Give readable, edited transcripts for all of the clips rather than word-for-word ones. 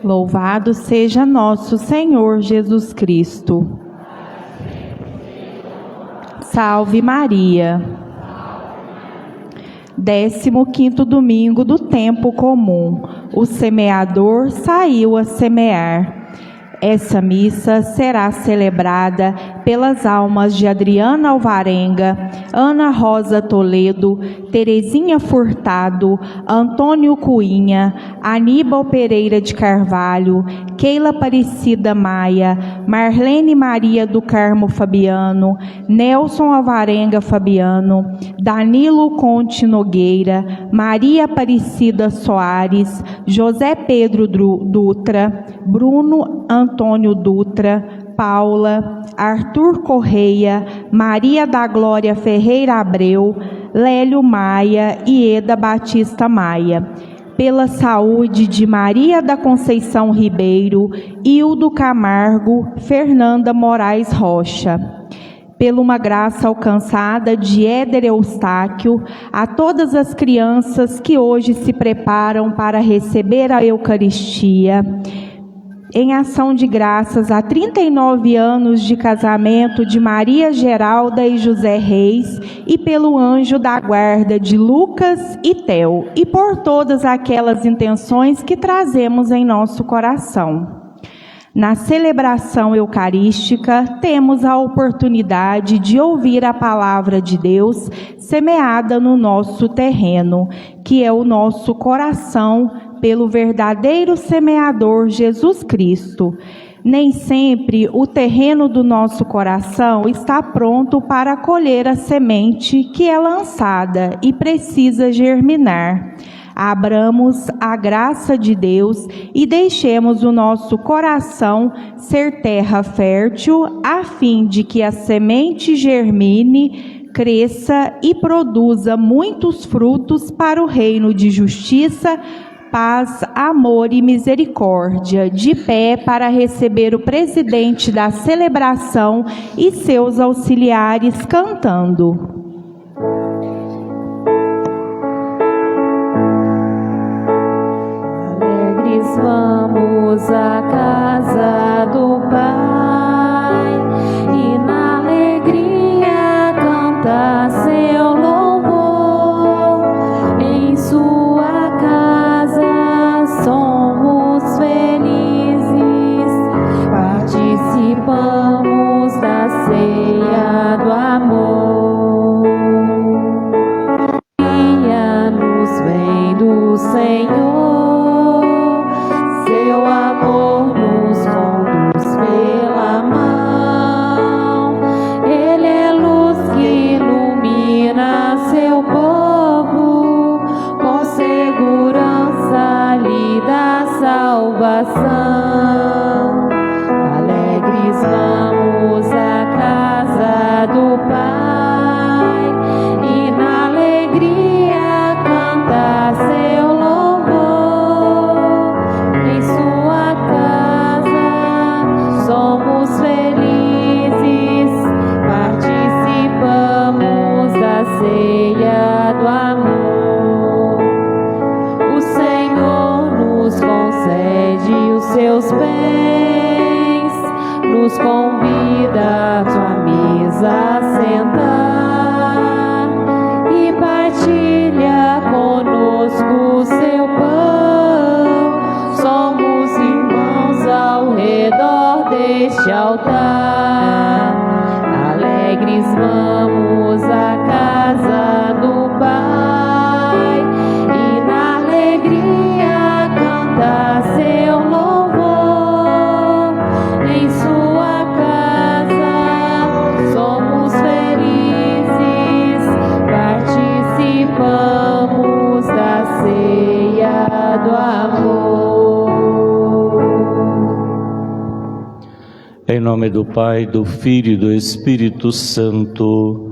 Louvado seja nosso Senhor Jesus Cristo. Salve Maria. 15º domingo do tempo comum. O semeador saiu a semear. Essa missa será celebrada pelas almas de Adriana Alvarenga, Ana Rosa Toledo, Terezinha Furtado, Antônio Cuinha, Aníbal Pereira de Carvalho, Keila Aparecida Maia, Marlene Maria do Carmo Fabiano, Nelson Alvarenga Fabiano, Danilo Conte Nogueira, Maria Aparecida Soares, José Pedro Dutra, Bruno Antônio Dutra, Paula, Arthur Correia, Maria da Glória Ferreira Abreu, Lélio Maia e Eda Batista Maia. Pela saúde de Maria da Conceição Ribeiro, Hildo Camargo, Fernanda Moraes Rocha. Pela uma graça alcançada de Éder Eustáquio, a todas as crianças que hoje se preparam para receber a Eucaristia, em ação de graças a 39 anos de casamento de Maria Geralda e José Reis, e pelo anjo da guarda de Lucas e Theo, e por todas aquelas intenções que trazemos em nosso coração. Na celebração eucarística, temos a oportunidade de ouvir a palavra de Deus semeada no nosso terreno, que é o nosso coração, pelo verdadeiro semeador Jesus Cristo. Nem sempre o terreno do nosso coração está pronto para colher a semente que é lançada e precisa germinar. Abramos a graça de Deus e deixemos o nosso coração ser terra fértil, a fim de que a semente germine, cresça e produza muitos frutos para o reino de justiça, paz, amor e misericórdia. De pé para receber o presidente da celebração e seus auxiliares cantando. Alegres vamos à casa do Pai e na alegria cantar seu louvor. Em sua casa somos felizes, participamos da ceia do amor. Alegria nos vem do Senhor, seu amor nos conduz pela mão. Ele é luz que ilumina seu povo, com segurança lhe dá salvação. Alegres vamos à casa do Pai e na alegria cantar seu louvor. Em sua casa somos felizes, participamos da ceia do amor. O Senhor nos concede os seus bens, nos convida à sua mesa a sentar e partilha conosco o seu pão. Somos irmãos ao redor deste altar. Alegres vamos à casa do Pai e na alegria cantar seu louvor. Em sua casa somos felizes, participamos da ceia do amor. Em nome do Pai, do Filho e do Espírito Santo.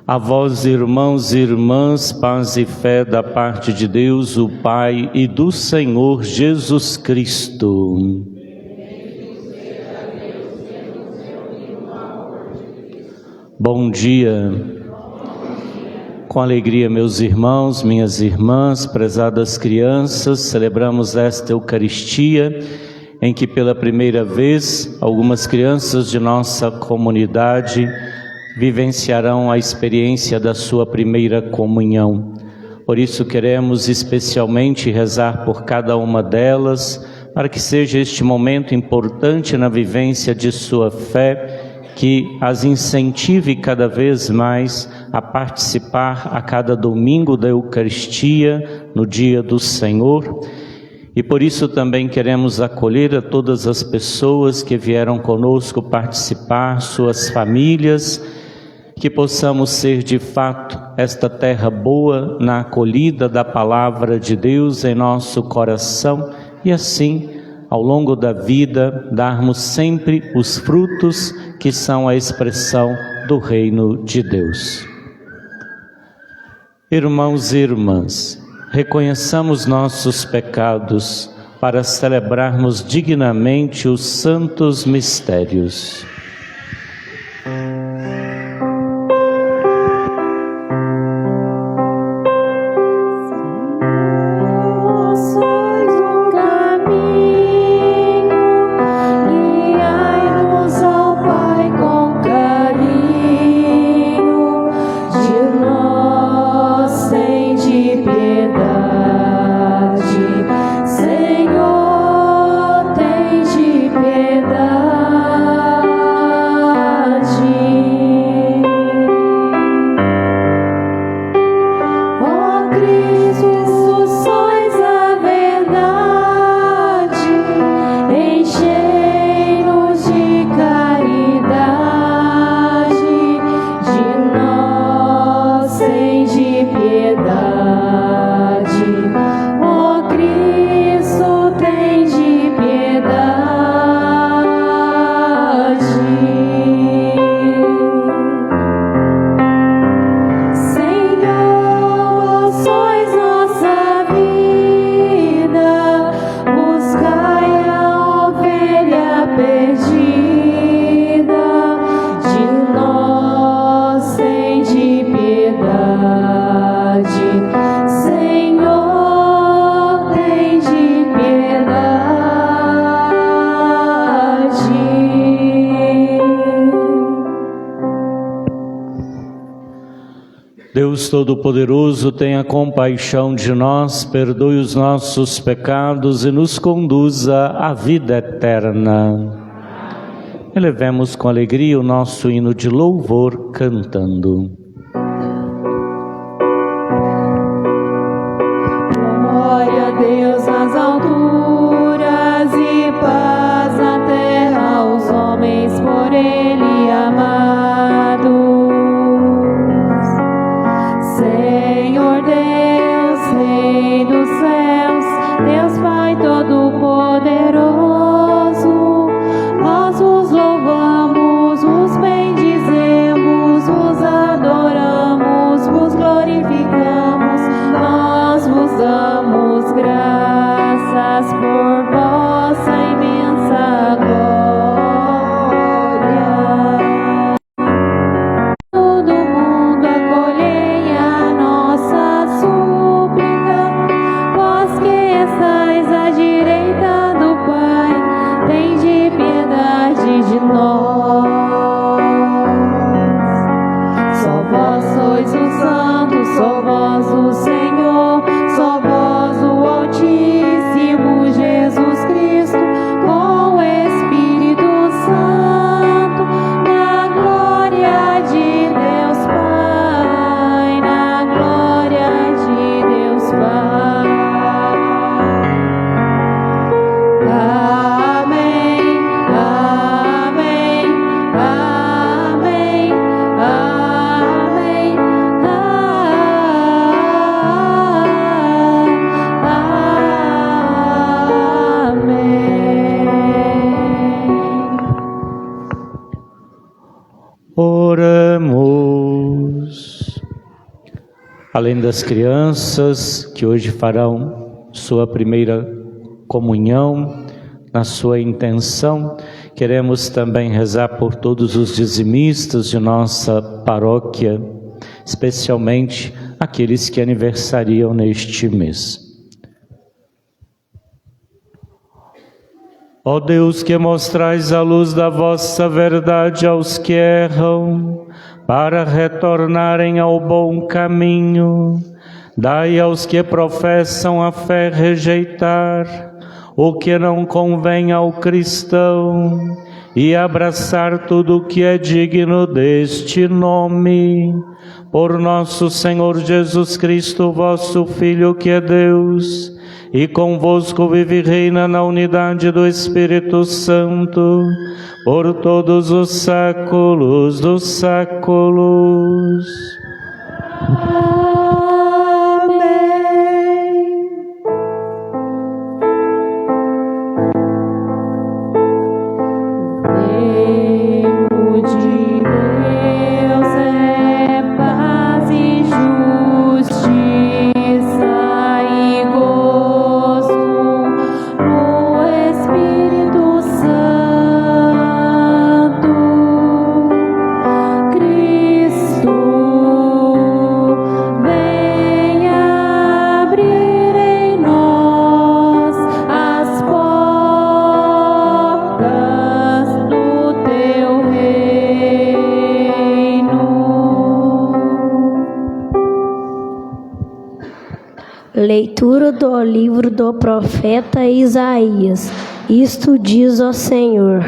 A vós, irmãos e irmãs, paz e fé da parte de Deus, o Pai, e do Senhor Jesus Cristo. Bom dia. Com alegria, meus irmãos, minhas irmãs, prezadas crianças, celebramos esta Eucaristia em que pela primeira vez algumas crianças de nossa comunidade vivenciarão a experiência da sua primeira comunhão. Por isso queremos especialmente rezar por cada uma delas, para que seja este momento importante na vivência de sua fé, que as incentive cada vez mais a participar a cada domingo da Eucaristia, no dia do Senhor. E por isso também queremos acolher a todas as pessoas que vieram conosco participar, suas famílias, que possamos ser de fato esta terra boa na acolhida da palavra de Deus em nosso coração e assim, ao longo da vida, darmos sempre os frutos que são a expressão do reino de Deus. Irmãos e irmãs, reconheçamos nossos pecados para celebrarmos dignamente os santos mistérios. Deus Todo-Poderoso, tenha compaixão de nós, perdoe os nossos pecados e nos conduza à vida eterna. Elevemos com alegria o nosso hino de louvor, cantando. Glória a Deus nas alturas e paz na terra aos homens por Ele amados. Senhor Deus, Rei dos céus, Deus Pai Todo-Poderoso, nós vos louvamos, vos bendizemos, vos adoramos, vos glorificamos, nós vos damos graças por vossa imensa glória. Todo mundo acolhei a nossa súplica, vós que estais à direita do Pai, tende piedade de nós. Só vós sois o Santo, só vós o Senhor, só vós o Altíssimo Jesus Cristo, com o Espírito Santo, na glória de Deus Pai, na glória de Deus Pai. Amém, amém, amém, amém, Oremos. Além das crianças que hoje farão sua primeira comunhão, na sua intenção, queremos também rezar por todos os dizimistas de nossa paróquia, especialmente aqueles que aniversariam neste mês. Ó Deus, que mostrais a luz da vossa verdade aos que erram, para retornarem ao bom caminho, dai aos que professam a fé rejeitar o que não convém ao cristão e abraçar tudo o que é digno deste nome. Por nosso Senhor Jesus Cristo, vosso Filho, que é Deus, e convosco vive e reina na unidade do Espírito Santo, por todos os séculos dos séculos. Leitura do livro do profeta Isaías. Isto diz o Senhor: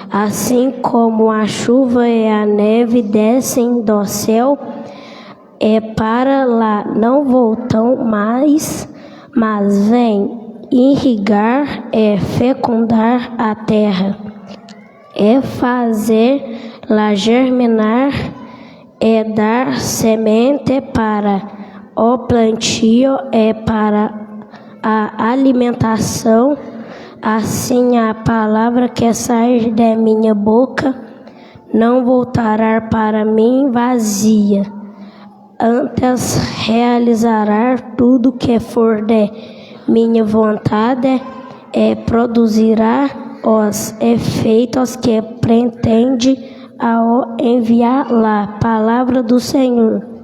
assim como a chuva e a neve descem do céu, para lá não voltam mais, mas vêm irrigar e fecundar a terra, fazer-la germinar e dar semente para o plantio é para a alimentação. Assim a palavra que sai da minha boca não voltará para mim vazia, antes realizará tudo que for de minha vontade e produzirá os efeitos que pretende ao enviar lá. Palavra do Senhor.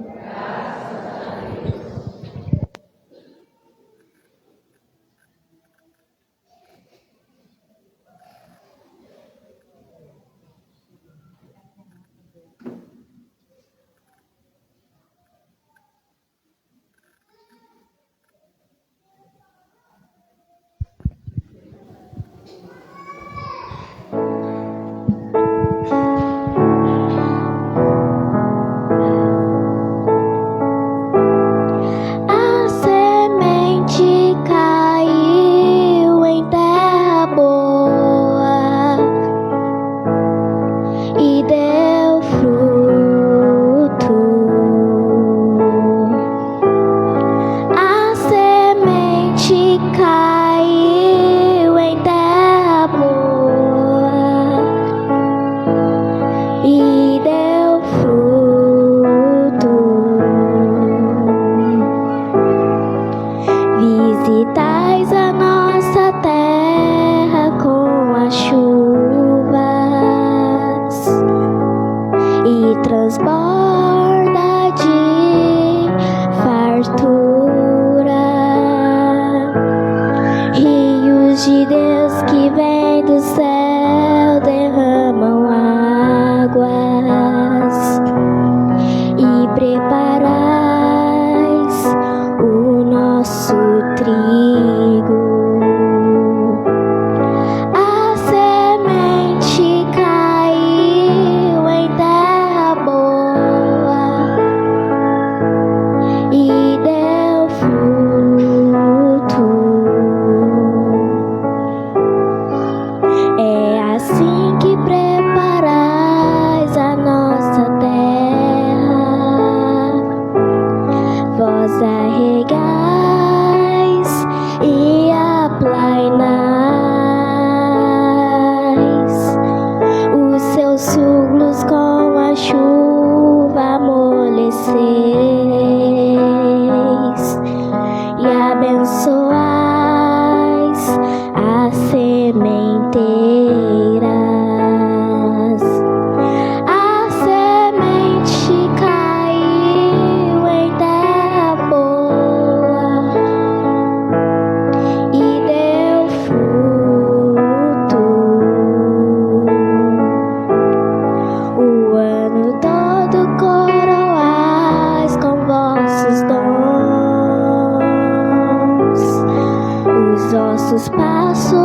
Os nossos passos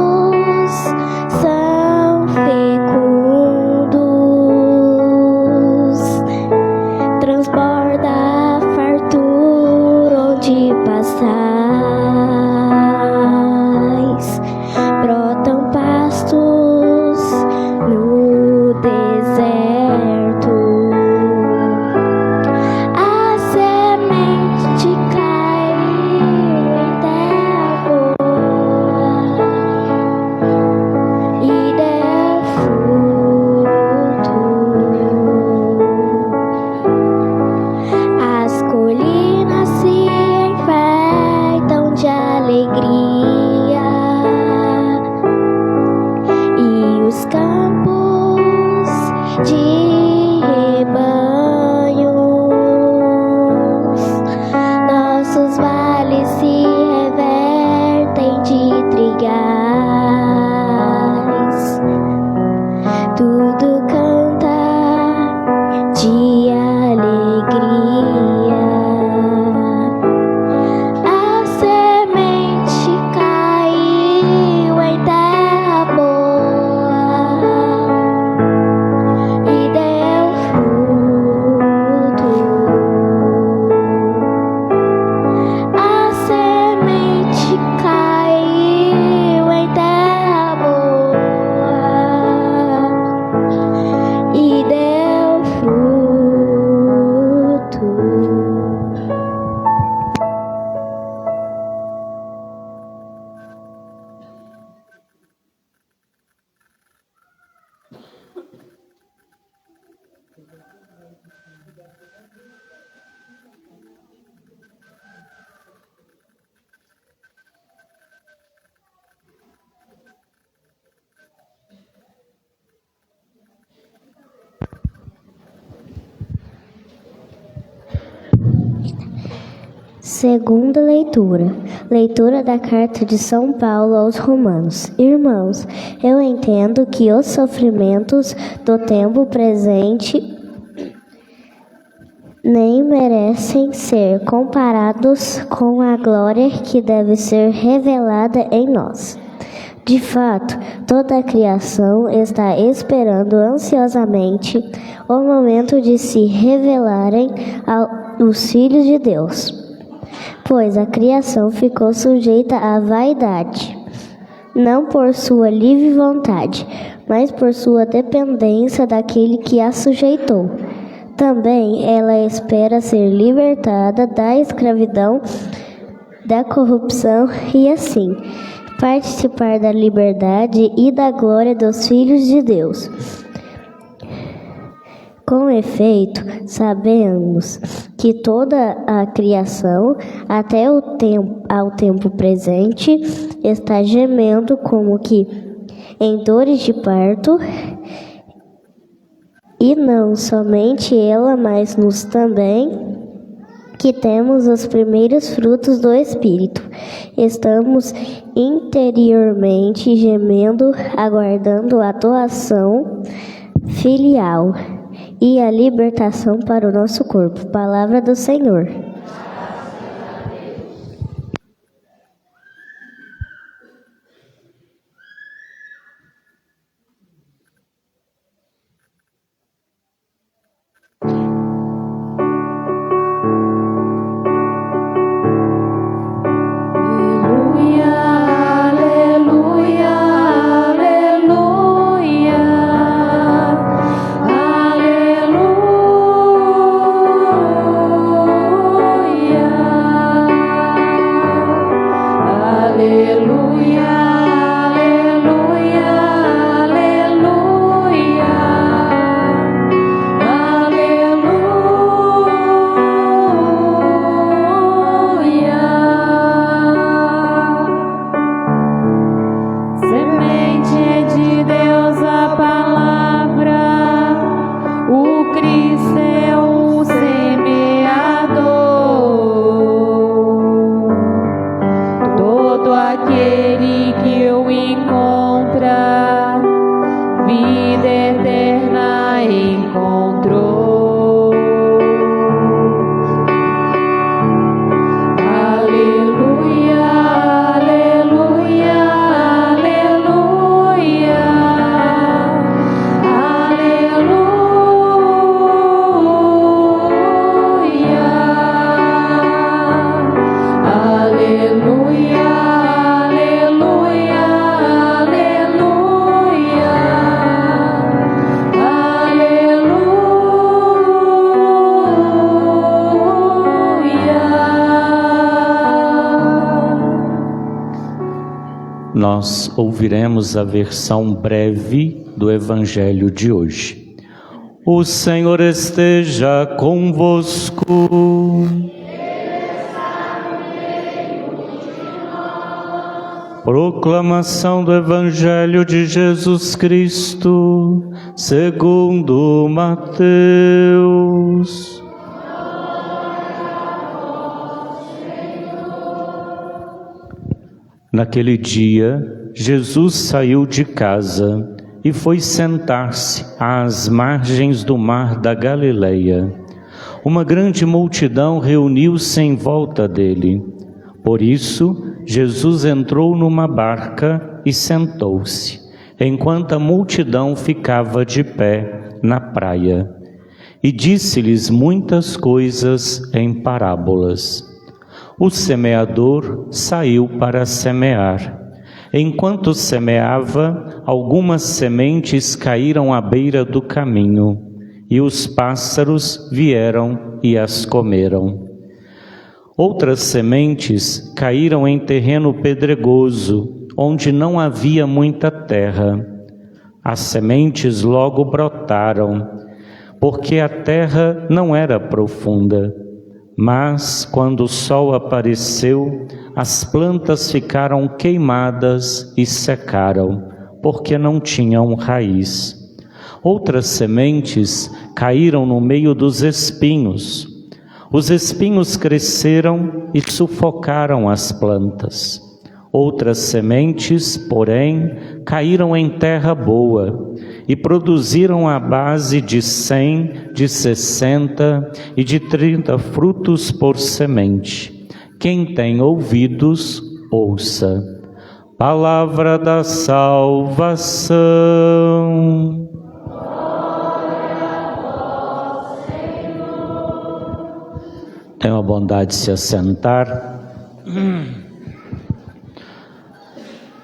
são fecundos, transborda a fartura onde passais, brotam pastos no deserto. A semente caiu em terra boa e deu fruto. As colinas se enfeitam de alegria e os campos de rebanhos, nossos vales se revertem de trigais, tudo canta de alegria. A semente caiu em terra boa e deu fruto. A semente caiu em terra boa e deu fruto. Segunda leitura. Leitura da carta de São Paulo aos Romanos. Irmãos, eu entendo que os sofrimentos do tempo presente nem merecem ser comparados com a glória que deve ser revelada em nós. De fato, toda a criação está esperando ansiosamente o momento de se revelarem os filhos de Deus. Pois a criação ficou sujeita à vaidade, não por sua livre vontade, mas por sua dependência daquele que a sujeitou. Também ela espera ser libertada da escravidão, da corrupção e assim participar da liberdade e da glória dos filhos de Deus. Com efeito, sabemos que toda a criação, até ao tempo presente, está gemendo como que em dores de parto, e não somente ela, mas nós também, que temos os primeiros frutos do Espírito. Estamos interiormente gemendo, aguardando a doação filial e a libertação para o nosso corpo. Palavra do Senhor. Aleluia, aleluia. nós ouviremos a versão breve do Evangelho de hoje. O Senhor esteja convosco. Proclamação do Evangelho de Jesus Cristo, segundo Mateus. Naquele dia, Jesus saiu de casa e foi sentar-se às margens do mar da Galileia. Uma grande multidão reuniu-se em volta dele. Por isso, Jesus entrou numa barca e sentou-se, enquanto a multidão ficava de pé na praia. E disse-lhes muitas coisas em parábolas. O semeador saiu para semear. Enquanto semeava, algumas sementes caíram à beira do caminho, e os pássaros vieram e as comeram. Outras sementes caíram em terreno pedregoso, onde não havia muita terra. As sementes logo brotaram, porque a terra não era profunda. Mas, quando o sol apareceu, as plantas ficaram queimadas e secaram, porque não tinham raiz. Outras sementes caíram no meio dos espinhos. Os espinhos cresceram e sufocaram as plantas. Outras sementes, porém, caíram em terra boa e produziram a base de 100, de 60 e de 30 frutos por semente. Quem tem ouvidos, ouça. Palavra da salvação. Tenha a bondade de se assentar.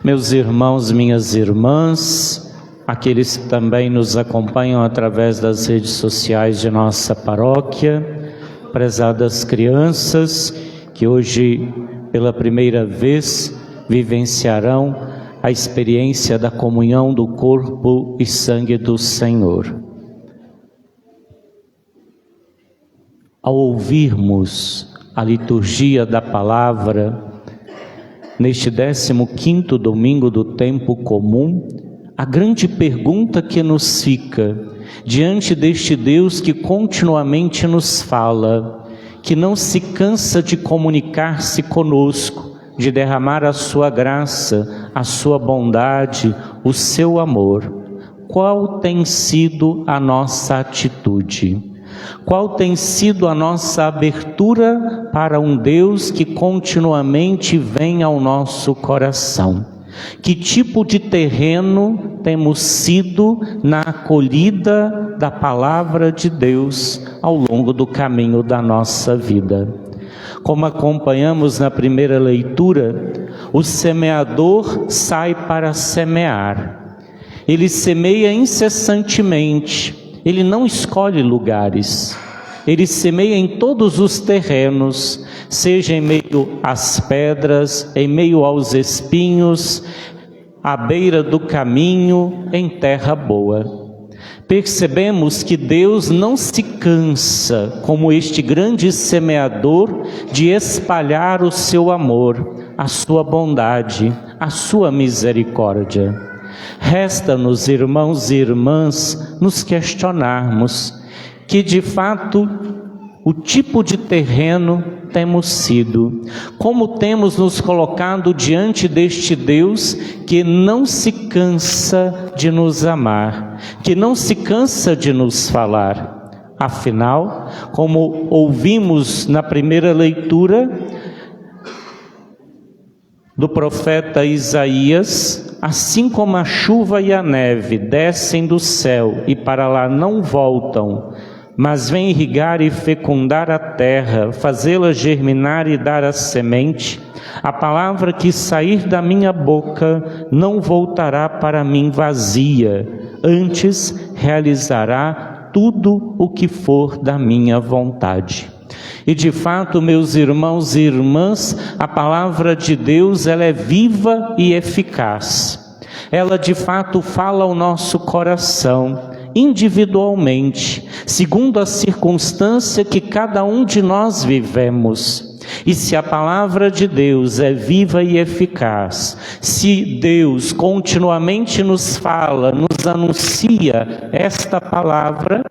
Meus irmãos, minhas irmãs, aqueles que também nos acompanham através das redes sociais de nossa paróquia, prezadas crianças que hoje, pela primeira vez, vivenciarão a experiência da comunhão do corpo e sangue do Senhor. Ao ouvirmos a liturgia da palavra, neste 15º domingo do tempo comum, a grande pergunta que nos fica, diante deste Deus que continuamente nos fala, que não se cansa de comunicar-se conosco, de derramar a sua graça, a sua bondade, o seu amor, qual tem sido a nossa atitude? Qual tem sido a nossa abertura para um Deus que continuamente vem ao nosso coração? Que tipo de terreno temos sido na acolhida da palavra de Deus ao longo do caminho da nossa vida? Como acompanhamos na primeira leitura, o semeador sai para semear. Ele semeia incessantemente. Ele não escolhe lugares, ele semeia em todos os terrenos, seja em meio às pedras, em meio aos espinhos, à beira do caminho, em terra boa. Percebemos que Deus não se cansa, como este grande semeador, de espalhar o seu amor, a sua bondade, a sua misericórdia. Resta-nos, irmãos e irmãs, nos questionarmos que de fato o tipo de terreno temos sido, como temos nos colocado diante deste Deus que não se cansa de nos amar, que não se cansa de nos falar. Afinal, como ouvimos na primeira leitura do profeta Isaías, assim como a chuva e a neve descem do céu e para lá não voltam, mas vêm irrigar e fecundar a terra, fazê-la germinar e dar a semente, a palavra que sair da minha boca não voltará para mim vazia, antes realizará tudo o que for da minha vontade. E de fato, meus irmãos e irmãs, a palavra de Deus, ela é viva e eficaz. Ela de fato fala ao nosso coração, individualmente, segundo a circunstância que cada um de nós vivemos. E se a palavra de Deus é viva e eficaz, se Deus continuamente nos fala, nos anuncia esta palavra,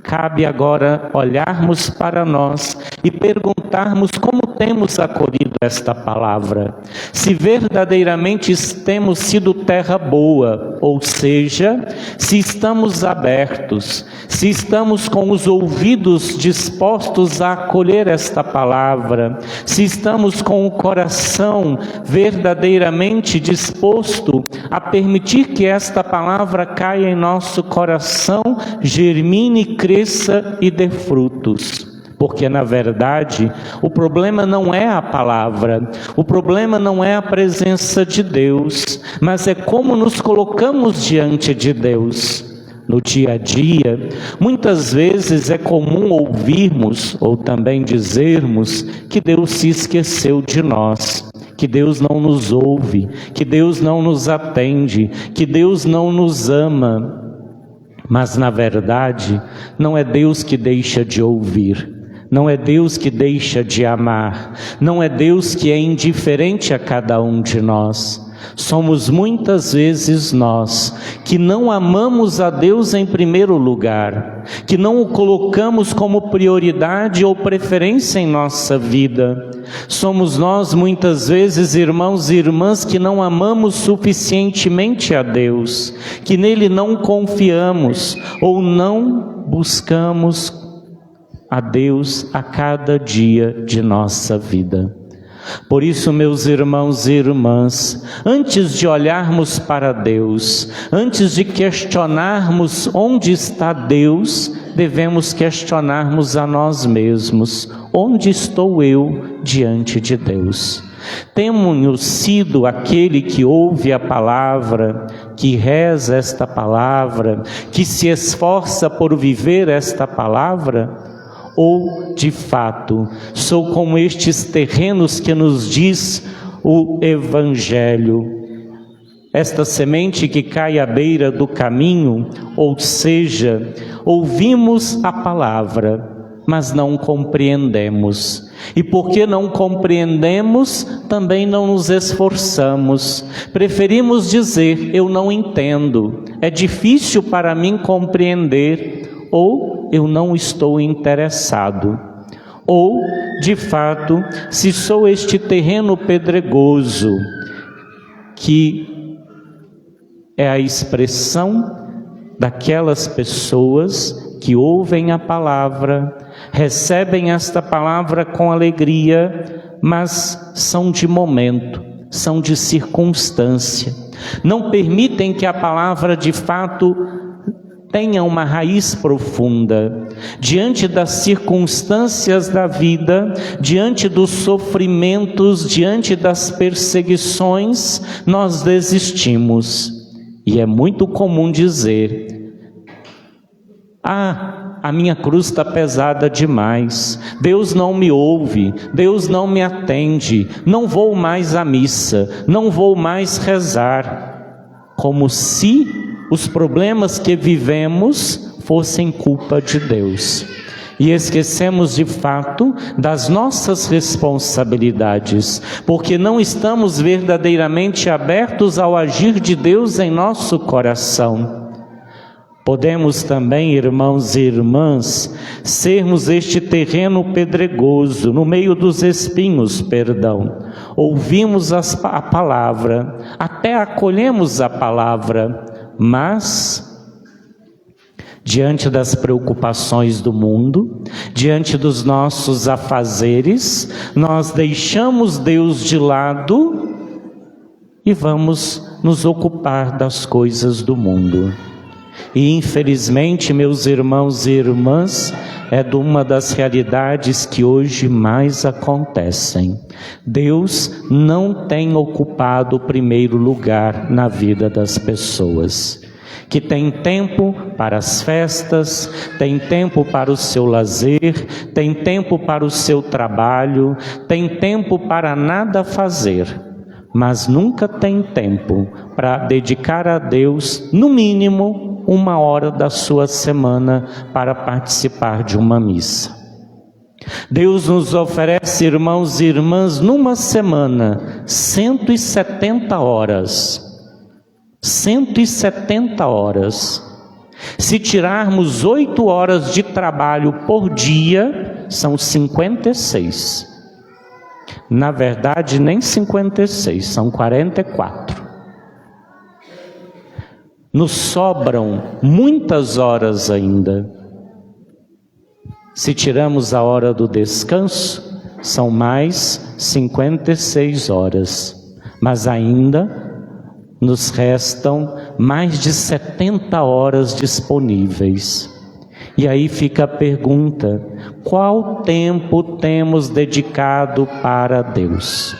cabe agora olharmos para nós e perguntarmos como temos acolhido esta palavra. Se verdadeiramente temos sido terra boa, ou seja, se estamos abertos, se estamos com os ouvidos dispostos a acolher esta palavra, se estamos com o coração verdadeiramente disposto a permitir que esta palavra caia em nosso coração, germine, cresça e dê frutos. Porque na verdade o problema não é a palavra, o problema não é a presença de Deus, mas é como nos colocamos diante de Deus. No dia a dia, muitas vezes é comum ouvirmos ou também dizermos que Deus se esqueceu de nós, que Deus não nos ouve, que Deus não nos atende, que Deus não nos ama. Mas na verdade, não é Deus que deixa de ouvir, não é Deus que deixa de amar, não é Deus que é indiferente a cada um de nós. Somos muitas vezes nós que não amamos a Deus em primeiro lugar, que não o colocamos como prioridade ou preferência em nossa vida. Somos nós muitas vezes, irmãos e irmãs, que não amamos suficientemente a Deus, que nele não confiamos ou não buscamos a Deus a cada dia de nossa vida. Por isso, meus irmãos e irmãs, antes de olharmos para Deus, antes de questionarmos onde está Deus, devemos questionarmos a nós mesmos: onde estou eu diante de Deus? Tenho sido aquele que ouve a palavra, que reza esta palavra, que se esforça por viver esta palavra? Ou, de fato, sou como estes terrenos que nos diz o Evangelho, esta semente que cai à beira do caminho, ou seja, ouvimos a palavra, mas não compreendemos. E porque não compreendemos, também não nos esforçamos. Preferimos dizer: eu não entendo, é difícil para mim compreender, ou eu não estou interessado. Ou, de fato, se sou este terreno pedregoso, que é a expressão daquelas pessoas que ouvem a palavra, recebem esta palavra com alegria, mas são de momento, são de circunstância, não permitem que a palavra de fato tenha uma raiz profunda. Diante das circunstâncias da vida, diante dos sofrimentos, diante das perseguições, nós desistimos. E é muito comum dizer: a minha cruz está pesada demais, Deus não me ouve, Deus não me atende, não vou mais à missa, não vou mais rezar. Como se os problemas que vivemos fossem culpa de Deus. E esquecemos de fato das nossas responsabilidades, porque não estamos verdadeiramente abertos ao agir de Deus em nosso coração. Podemos também, irmãos e irmãs, sermos este terreno pedregoso, no meio dos espinhos, Ouvimos a palavra, até acolhemos a palavra, mas diante das preocupações do mundo, diante dos nossos afazeres, nós deixamos Deus de lado e vamos nos ocupar das coisas do mundo. E infelizmente, meus irmãos e irmãs, é de uma das realidades que hoje mais acontecem. Deus não tem ocupado o primeiro lugar na vida das pessoas. que tem tempo para as festas, tem tempo para o seu lazer, tem tempo para o seu trabalho, tem tempo para nada fazer, mas nunca tem tempo para dedicar a Deus, no mínimo, 1 hora da sua semana para participar de uma missa. Deus nos oferece, irmãos e irmãs, numa semana, 170 horas. 170 horas. Se tirarmos 8 horas de trabalho por dia, são 56. Na verdade, nem 56, são 44. Nos sobram muitas horas ainda. Se tiramos a hora do descanso, são mais 56 horas. Mas ainda nos restam mais de 70 horas disponíveis. E aí fica a pergunta: qual tempo temos dedicado para Deus?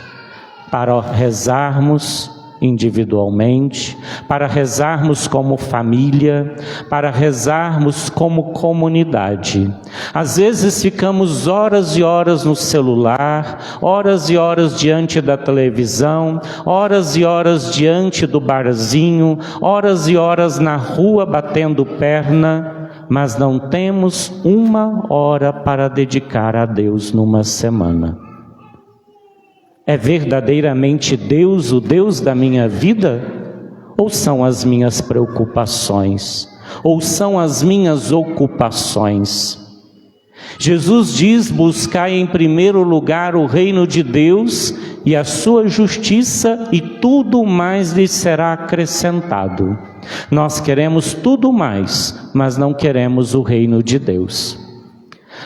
Para rezarmos individualmente, para rezarmos como família, para rezarmos como comunidade. Às vezes ficamos horas e horas no celular, horas e horas diante da televisão, horas e horas diante do barzinho, horas e horas na rua batendo perna, mas não temos 1 hora para dedicar a Deus numa semana. É verdadeiramente Deus o Deus da minha vida? Ou são as minhas preocupações? Ou são as minhas ocupações? Jesus diz: buscai em primeiro lugar o reino de Deus e a sua justiça, e tudo mais lhe será acrescentado. Nós queremos tudo mais, mas não queremos o reino de Deus.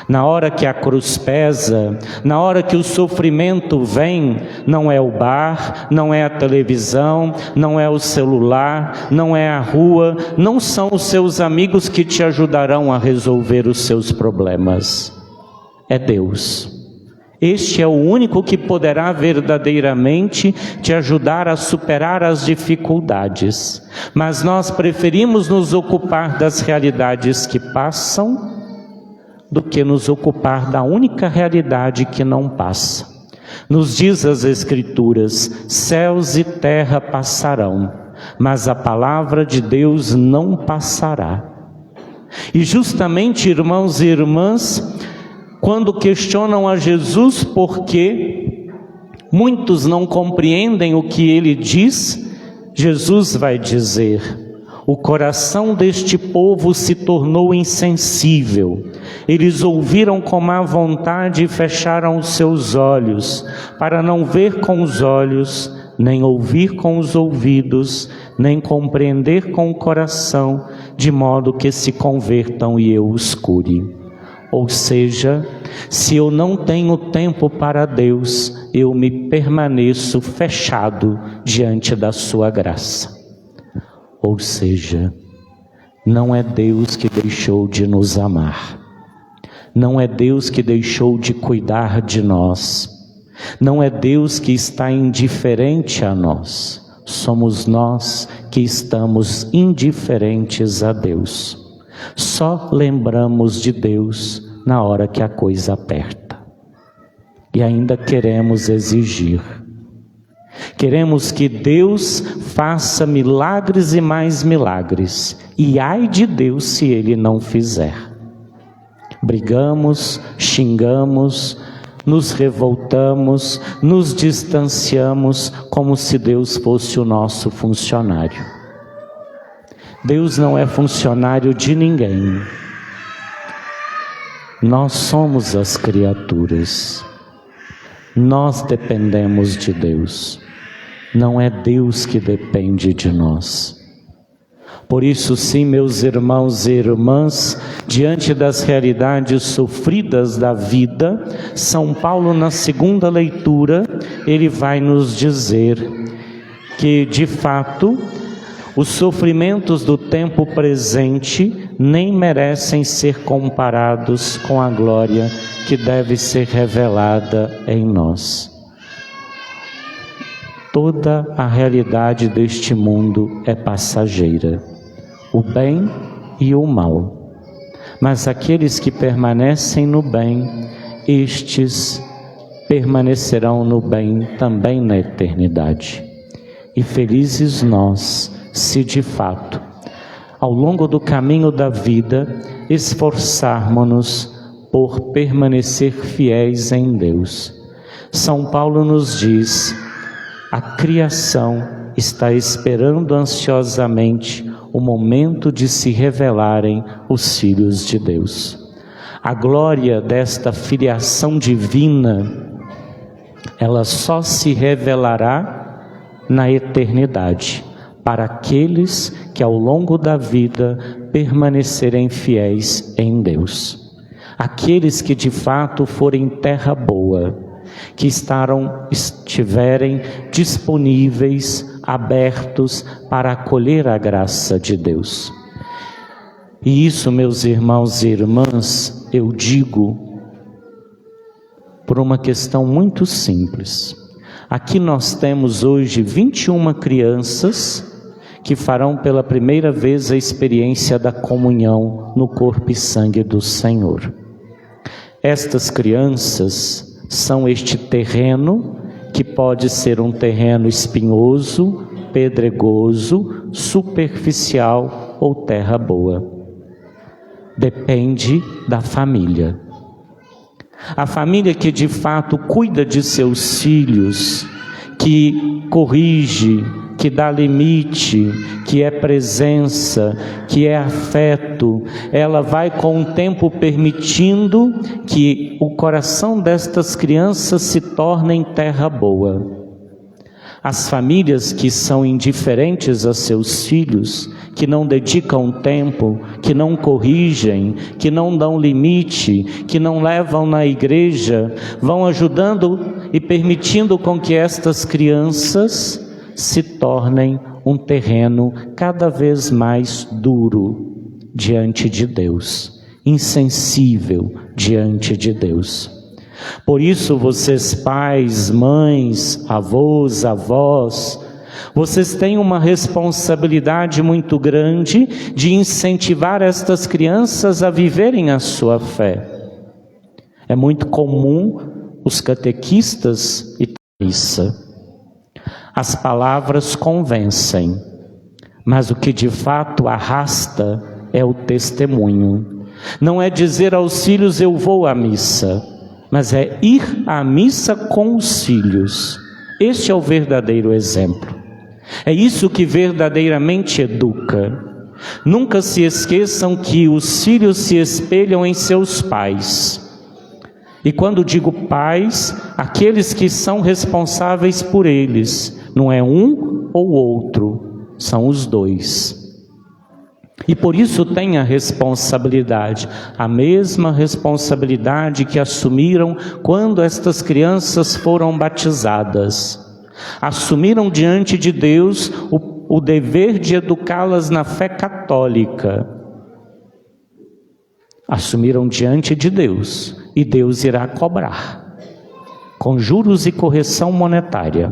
Na hora que a cruz pesa, na hora que o sofrimento vem, não é o bar, não é a televisão, não é o celular, não é a rua, não são os seus amigos que te ajudarão a resolver os seus problemas. É Deus. Este é o único que poderá verdadeiramente te ajudar a superar as dificuldades. Mas nós preferimos nos ocupar das realidades que passam do que nos ocupar da única realidade que não passa. Nos diz as Escrituras: céus e terra passarão, mas a palavra de Deus não passará. E justamente, irmãos e irmãs, quando questionam a Jesus porque muitos não compreendem o que ele diz, Jesus vai dizer: o coração deste povo se tornou insensível. Eles ouviram com má vontade e fecharam os seus olhos, para não ver com os olhos, nem ouvir com os ouvidos, nem compreender com o coração, de modo que se convertam e eu os cure. Ou seja, se eu não tenho tempo para Deus, eu me permaneço fechado diante da sua graça. Ou seja, não é Deus que deixou de nos amar, não é Deus que deixou de cuidar de nós, não é Deus que está indiferente a nós, somos nós que estamos indiferentes a Deus. Só lembramos de Deus na hora que a coisa aperta e ainda queremos exigir. Queremos que Deus faça milagres e mais milagres, e ai de Deus se Ele não fizer. Brigamos, xingamos, nos revoltamos, nos distanciamos, como se Deus fosse o nosso funcionário. Deus não é funcionário de ninguém. Nós somos as criaturas. Nós dependemos de Deus. Não é Deus que depende de nós. Por isso, sim, meus irmãos e irmãs, diante das realidades sofridas da vida, São Paulo, na segunda leitura, ele vai nos dizer que, de fato, os sofrimentos do tempo presente nem merecem ser comparados com a glória que deve ser revelada em nós. Toda a realidade deste mundo é passageira. o bem e o mal. Mas aqueles que permanecem no bem, estes permanecerão no bem também na eternidade. E felizes nós, se de fato, ao longo do caminho da vida, esforçarmos-nos por permanecer fiéis em Deus. São Paulo nos diz: a criação está esperando ansiosamente o momento de se revelarem os filhos de Deus. A glória desta filiação divina, ela só se revelará na eternidade, para aqueles que ao longo da vida permanecerem fiéis em Deus. Aqueles que de fato forem terra boa, que estiverem disponíveis, abertos para acolher a graça de Deus. E isso, meus irmãos e irmãs, eu digo por uma questão muito simples. Aqui nós temos hoje 21 crianças que farão pela primeira vez a experiência da comunhão no corpo e sangue do Senhor. Estas crianças são este terreno, que pode ser um terreno espinhoso, pedregoso, superficial ou terra boa. Depende da família. A família que de fato cuida de seus filhos, que corrige, que dá limite, que é presença, que é afeto, ela vai com o tempo permitindo que o coração destas crianças se torne terra boa. As famílias que são indiferentes a seus filhos, que não dedicam tempo, que não corrigem, que não dão limite, que não levam na igreja, vão ajudando e permitindo com que estas crianças se tornem um terreno cada vez mais duro diante de Deus, insensível diante de Deus. Por isso, vocês pais, mães, avós, avós, vocês têm uma responsabilidade muito grande de incentivar estas crianças a viverem a sua fé. É muito comum os catequistas e missa. As palavras convencem, mas o que de fato arrasta é o testemunho. Não é dizer aos filhos eu vou à missa, mas é ir à missa com os filhos. Este é o verdadeiro exemplo. É isso que verdadeiramente educa. Nunca se esqueçam que os filhos se espelham em seus pais. E quando digo pais, aqueles que são responsáveis por eles, não é um ou outro, são os dois. E por isso tem a responsabilidade, a mesma responsabilidade que assumiram quando estas crianças foram batizadas. Assumiram diante de Deus o dever de educá-las na fé católica. Assumiram diante de Deus, e Deus irá cobrar, com juros e correção monetária.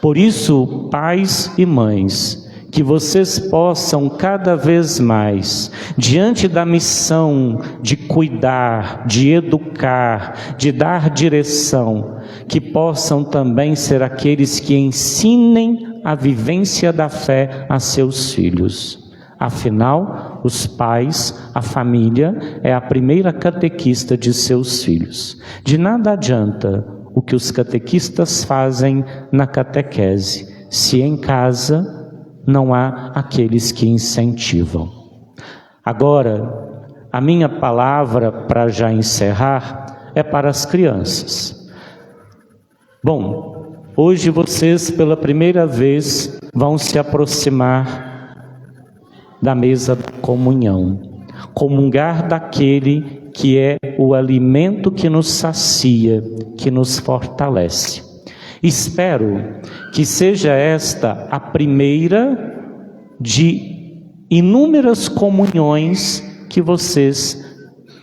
Por isso, pais e mães, que vocês possam cada vez mais, diante da missão de cuidar, de educar, de dar direção, que possam também ser aqueles que ensinem a vivência da fé a seus filhos. Afinal, os pais, a família, é a primeira catequista de seus filhos. De nada adianta o que os catequistas fazem na catequese, se em casa não há aqueles que incentivam. Agora, a minha palavra para já encerrar é para as crianças. Bom, hoje vocês pela primeira vez vão se aproximar da mesa da comunhão, comungar daquele que é o alimento que nos sacia, que nos fortalece. Espero que seja esta a primeira de inúmeras comunhões que vocês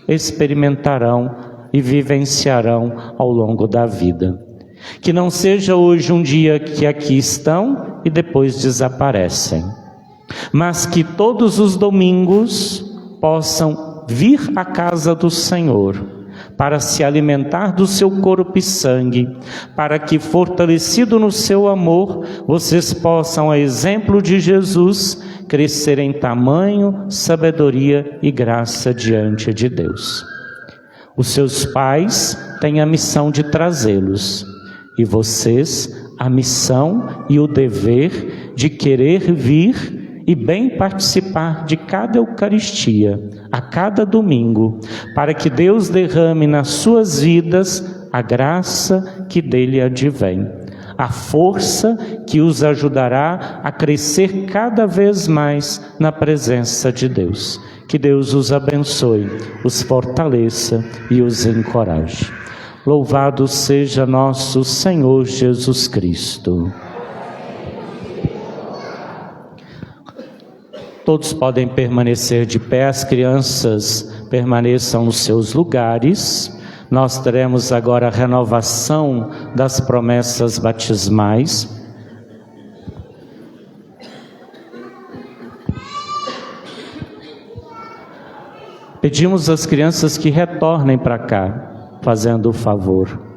experimentarão e vivenciarão ao longo da vida. Que não seja hoje um dia que aqui estão e depois desaparecem. mas que todos os domingos possam vir à casa do Senhor para se alimentar do seu corpo e sangue, para que, fortalecido no seu amor, vocês possam, a exemplo de Jesus, crescer em tamanho, sabedoria e graça diante de Deus. Os seus pais têm a missão de trazê-los, e vocês a missão e o dever de querer vir e bem participar de cada Eucaristia, a cada domingo, para que Deus derrame nas suas vidas a graça que dele advém, a força que os ajudará a crescer cada vez mais na presença de Deus. Que Deus os abençoe, os fortaleça e os encoraje. Louvado seja nosso Senhor Jesus Cristo. Todos podem permanecer de pé, as crianças permaneçam nos seus lugares. Nós teremos agora a renovação das promessas batismais. Pedimos às crianças que retornem para cá, fazendo o favor.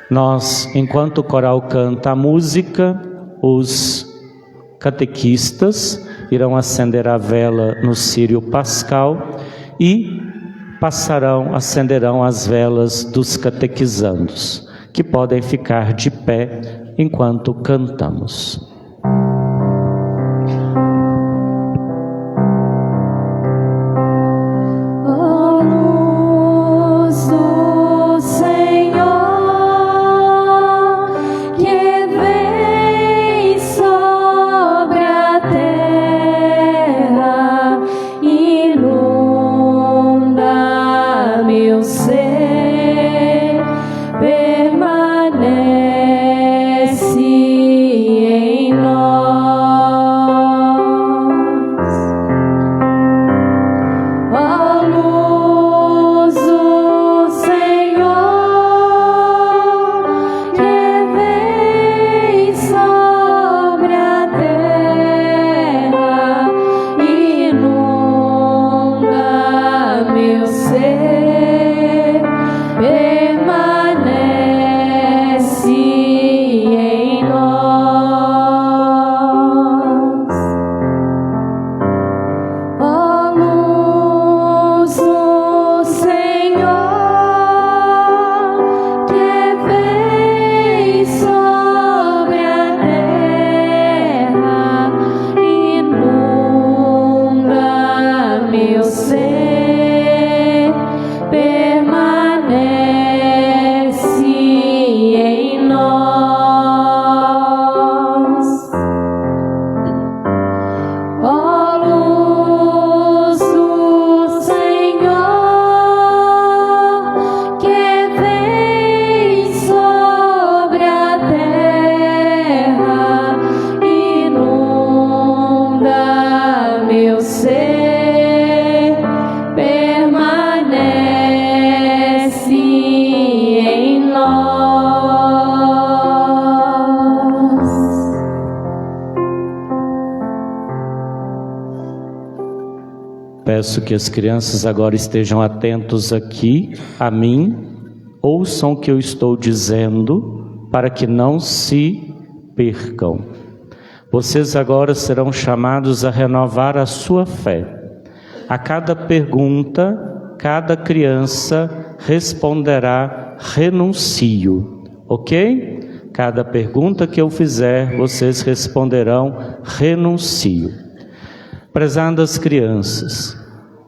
Nós, enquanto o coral canta a música, os catequistas irão acender a vela no círio pascal e acenderão as velas dos catequizandos, que podem ficar de pé enquanto cantamos. Peço que as crianças agora estejam atentos aqui a mim, ouçam o que eu estou dizendo, para que não se percam. Vocês agora serão chamados a renovar a sua fé. A cada pergunta, cada criança responderá: renuncio, ok? Cada pergunta que eu fizer, vocês responderão: renuncio. Prezadas crianças,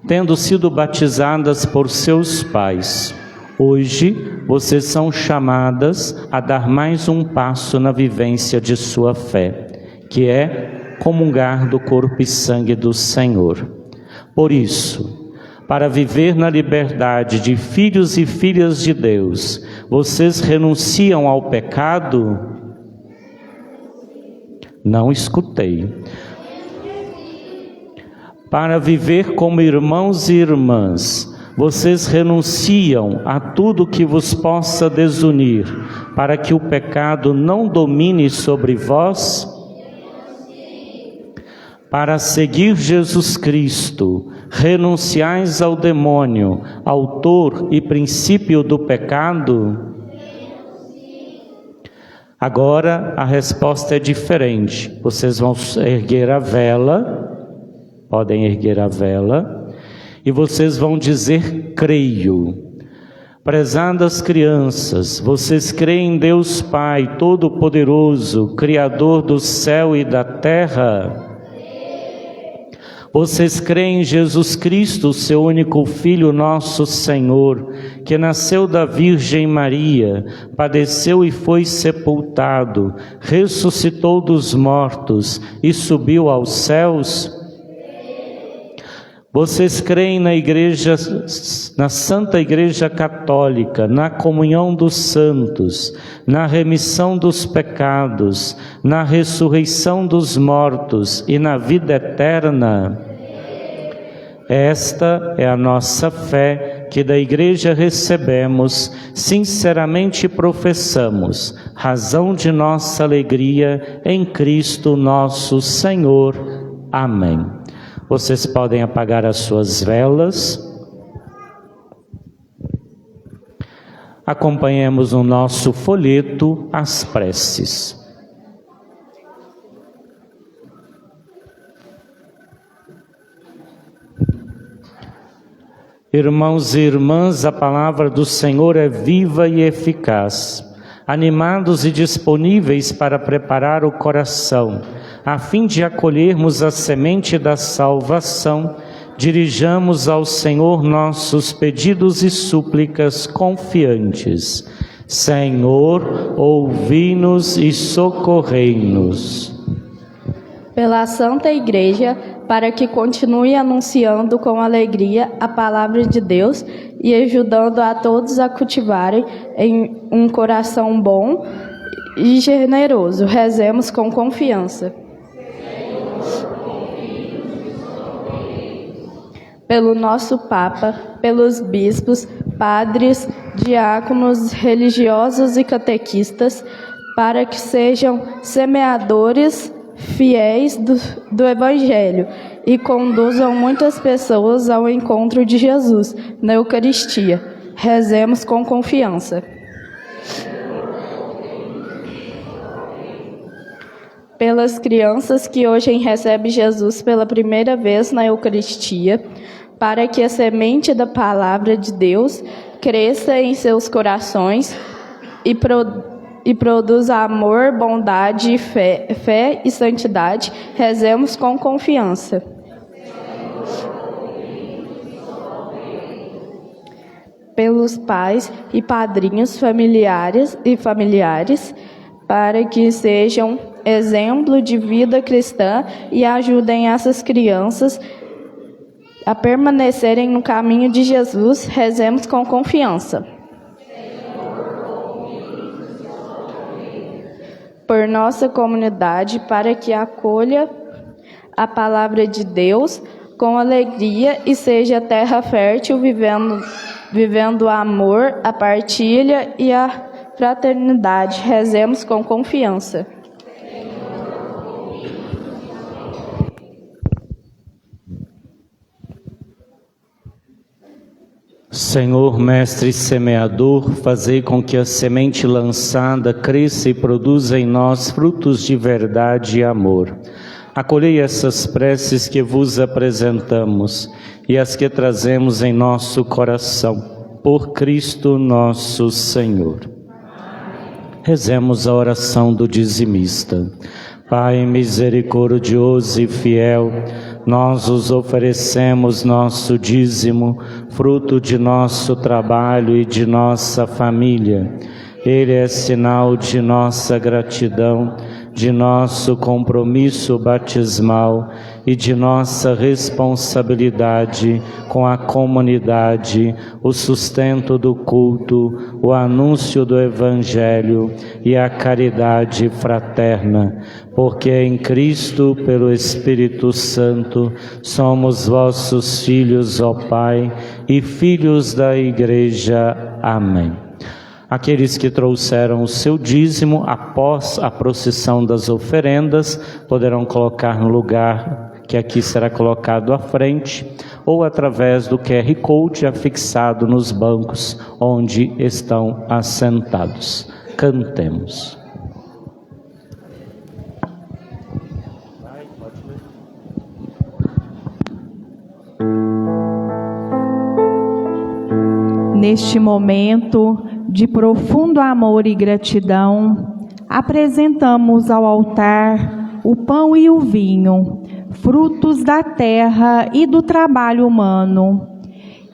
tendo sido batizadas por seus pais, hoje vocês são chamadas a dar mais um passo na vivência de sua fé, que é comungar do corpo e sangue do Senhor. Por isso, para viver na liberdade de filhos e filhas de Deus, vocês renunciam ao pecado? Não escutei. Para viver como irmãos e irmãs, Vocês renunciam a tudo que vos possa desunir, para que o pecado não domine sobre vós? Para seguir Jesus Cristo, renunciais ao demônio, autor e princípio do pecado? Agora a resposta é diferente. Vocês vão erguer a vela, podem erguer a vela, e vocês vão dizer: creio. Prezadas crianças, vocês creem em Deus Pai Todo-Poderoso, Criador do céu e da terra? Vocês creem em Jesus Cristo, seu único Filho, nosso Senhor, que nasceu da Virgem Maria, padeceu e foi sepultado, ressuscitou dos mortos e subiu aos céus? Vocês creem na Igreja, na Santa Igreja Católica, na comunhão dos santos, na remissão dos pecados, na ressurreição dos mortos e na vida eterna? Esta é a nossa fé, que da Igreja recebemos, sinceramente professamos, razão de nossa alegria em Cristo nosso Senhor. Amém. Vocês podem apagar as suas velas. Acompanhemos no nosso folheto as preces. Irmãos e irmãs, a palavra do Senhor é viva e eficaz. Animados e disponíveis para preparar o coração, a fim de acolhermos a semente da salvação, dirijamos ao Senhor nossos pedidos e súplicas confiantes. Senhor, ouvi-nos e socorrei-nos. Pela Santa Igreja, para que continue anunciando com alegria a palavra de Deus e ajudando a todos a cultivarem em um coração bom e generoso, rezemos com confiança. Pelo nosso Papa, pelos bispos, padres, diáconos, religiosos e catequistas, para que sejam semeadores fiéis do Evangelho e conduzam muitas pessoas ao encontro de Jesus na Eucaristia. Rezemos com confiança. Pelas crianças que hoje recebem Jesus pela primeira vez na Eucaristia, para que a semente da palavra de Deus cresça em seus corações e produza amor, bondade, fé e santidade, rezemos com confiança. Pelos pais e padrinhos familiares, para que sejam exemplo de vida cristã e ajudem essas crianças a permanecerem no caminho de Jesus, rezemos com confiança. Por nossa comunidade, para que acolha a palavra de Deus com alegria e seja terra fértil, vivendo o amor, a partilha e a fraternidade. Rezemos com confiança. Senhor, mestre semeador, fazei com que a semente lançada cresça e produza em nós frutos de verdade e amor. Acolhei essas preces que vos apresentamos e as que trazemos em nosso coração, por Cristo nosso Senhor. Rezemos a oração do dizimista. Pai misericordioso e fiel, nós os oferecemos nosso dízimo, fruto de nosso trabalho e de nossa família. Ele é sinal de nossa gratidão. de nosso compromisso batismal e de nossa responsabilidade com a comunidade, o sustento do culto, o anúncio do Evangelho e a caridade fraterna, porque em Cristo, pelo Espírito Santo, somos vossos filhos, ó Pai, e filhos da Igreja. Amém. Aqueles que trouxeram o seu dízimo após a procissão das oferendas poderão colocar no lugar que aqui será colocado à frente ou através do QR Code afixado nos bancos onde estão assentados. Cantemos. Neste momento de profundo amor e gratidão, apresentamos ao altar o pão e o vinho, frutos da terra e do trabalho humano.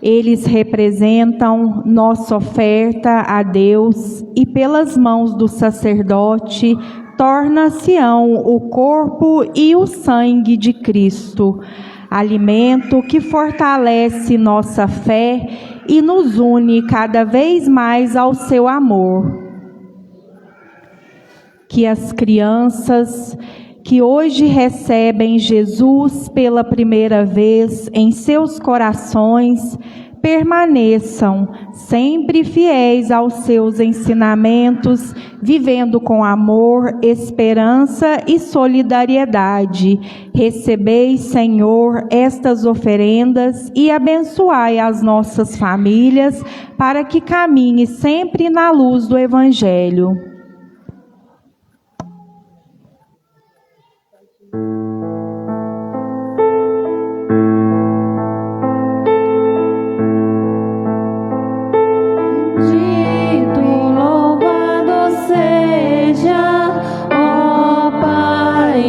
Eles representam nossa oferta a Deus e pelas mãos do sacerdote torna-se-ão o corpo e o sangue de Cristo, alimento que fortalece nossa fé e nos une cada vez mais ao seu amor. Que as crianças que hoje recebem Jesus pela primeira vez em seus corações permaneçam sempre fiéis aos seus ensinamentos, vivendo com amor, esperança e solidariedade. Recebei, Senhor, estas oferendas e abençoai as nossas famílias para que caminhe sempre na luz do Evangelho.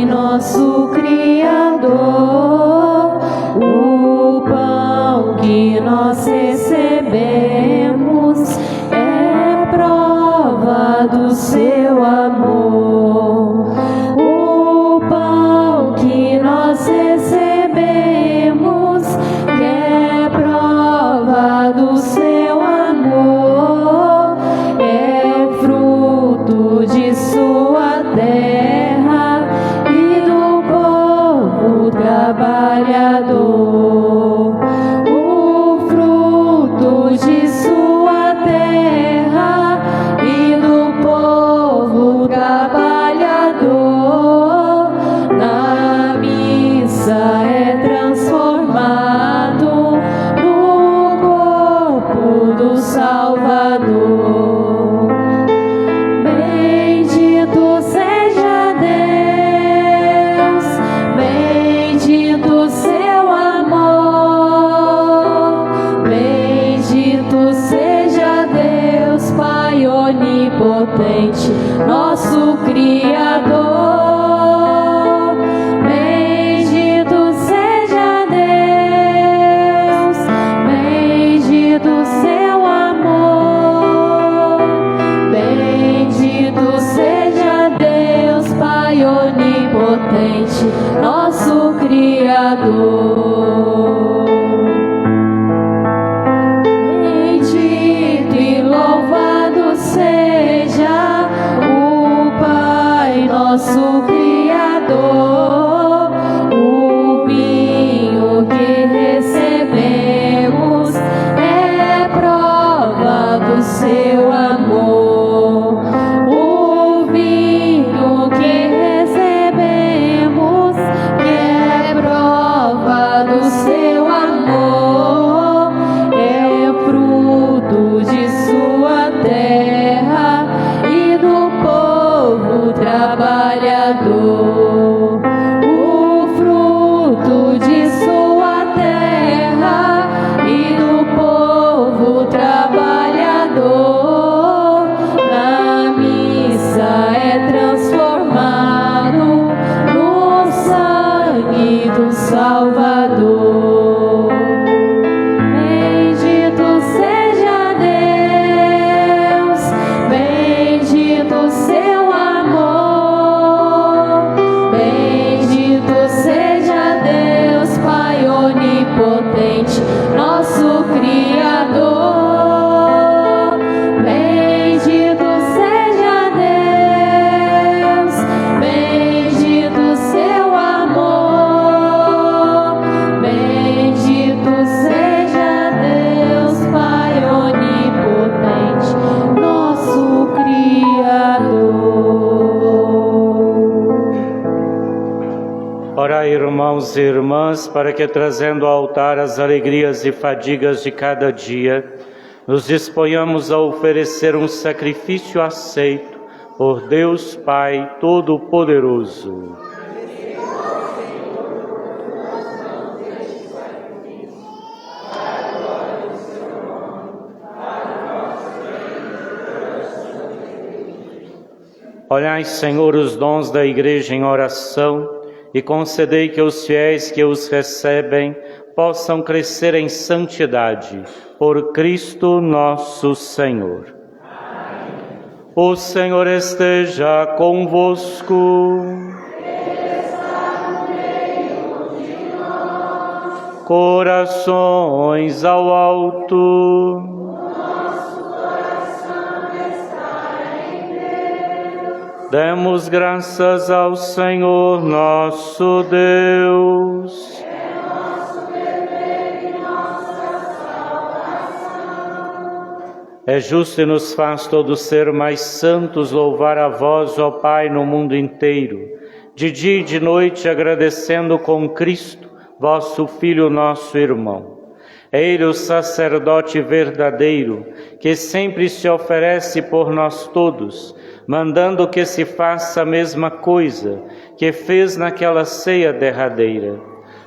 Nosso Criador, o pão que nós recebemos é prova do seu amor. O pão que nós recebemos é prova do seu amor, é fruto de sua terra, trabalhador, o fruto de sua terra e do povo trabalhador, na missa é transformado no corpo do Salvador. Bendito seja Deus, bendito seu amor, bendito seja Deus, Pai onipotente, nosso Criador. Bendito seja Deus, bendito seu amor, bendito seja Deus, Pai onipotente, nosso Criador. Bendito e louvado seja o Pai, nosso Criador. O vinho que recebemos é prova do seu amor. O vinho que recebemos é prova irmãos e irmãs, para que, trazendo ao altar as alegrias e fadigas de cada dia, nos disponhamos a oferecer um sacrifício aceito por Deus Pai Todo-Poderoso. Olhai, Senhor, os dons da Igreja em oração e concedei que os fiéis que os recebem possam crescer em santidade, por Cristo nosso Senhor. Amém. O Senhor esteja convosco. Ele está no meio de nós. Corações ao alto. Demos graças ao Senhor nosso Deus. É nosso dever e nossa salvação. É justo e nos faz todos ser mais santos louvar a vós, ó Pai, no mundo inteiro, de dia e de noite agradecendo com Cristo, vosso Filho, nosso irmão. É Ele o sacerdote verdadeiro, que sempre se oferece por nós todos, mandando que se faça a mesma coisa que fez naquela ceia derradeira.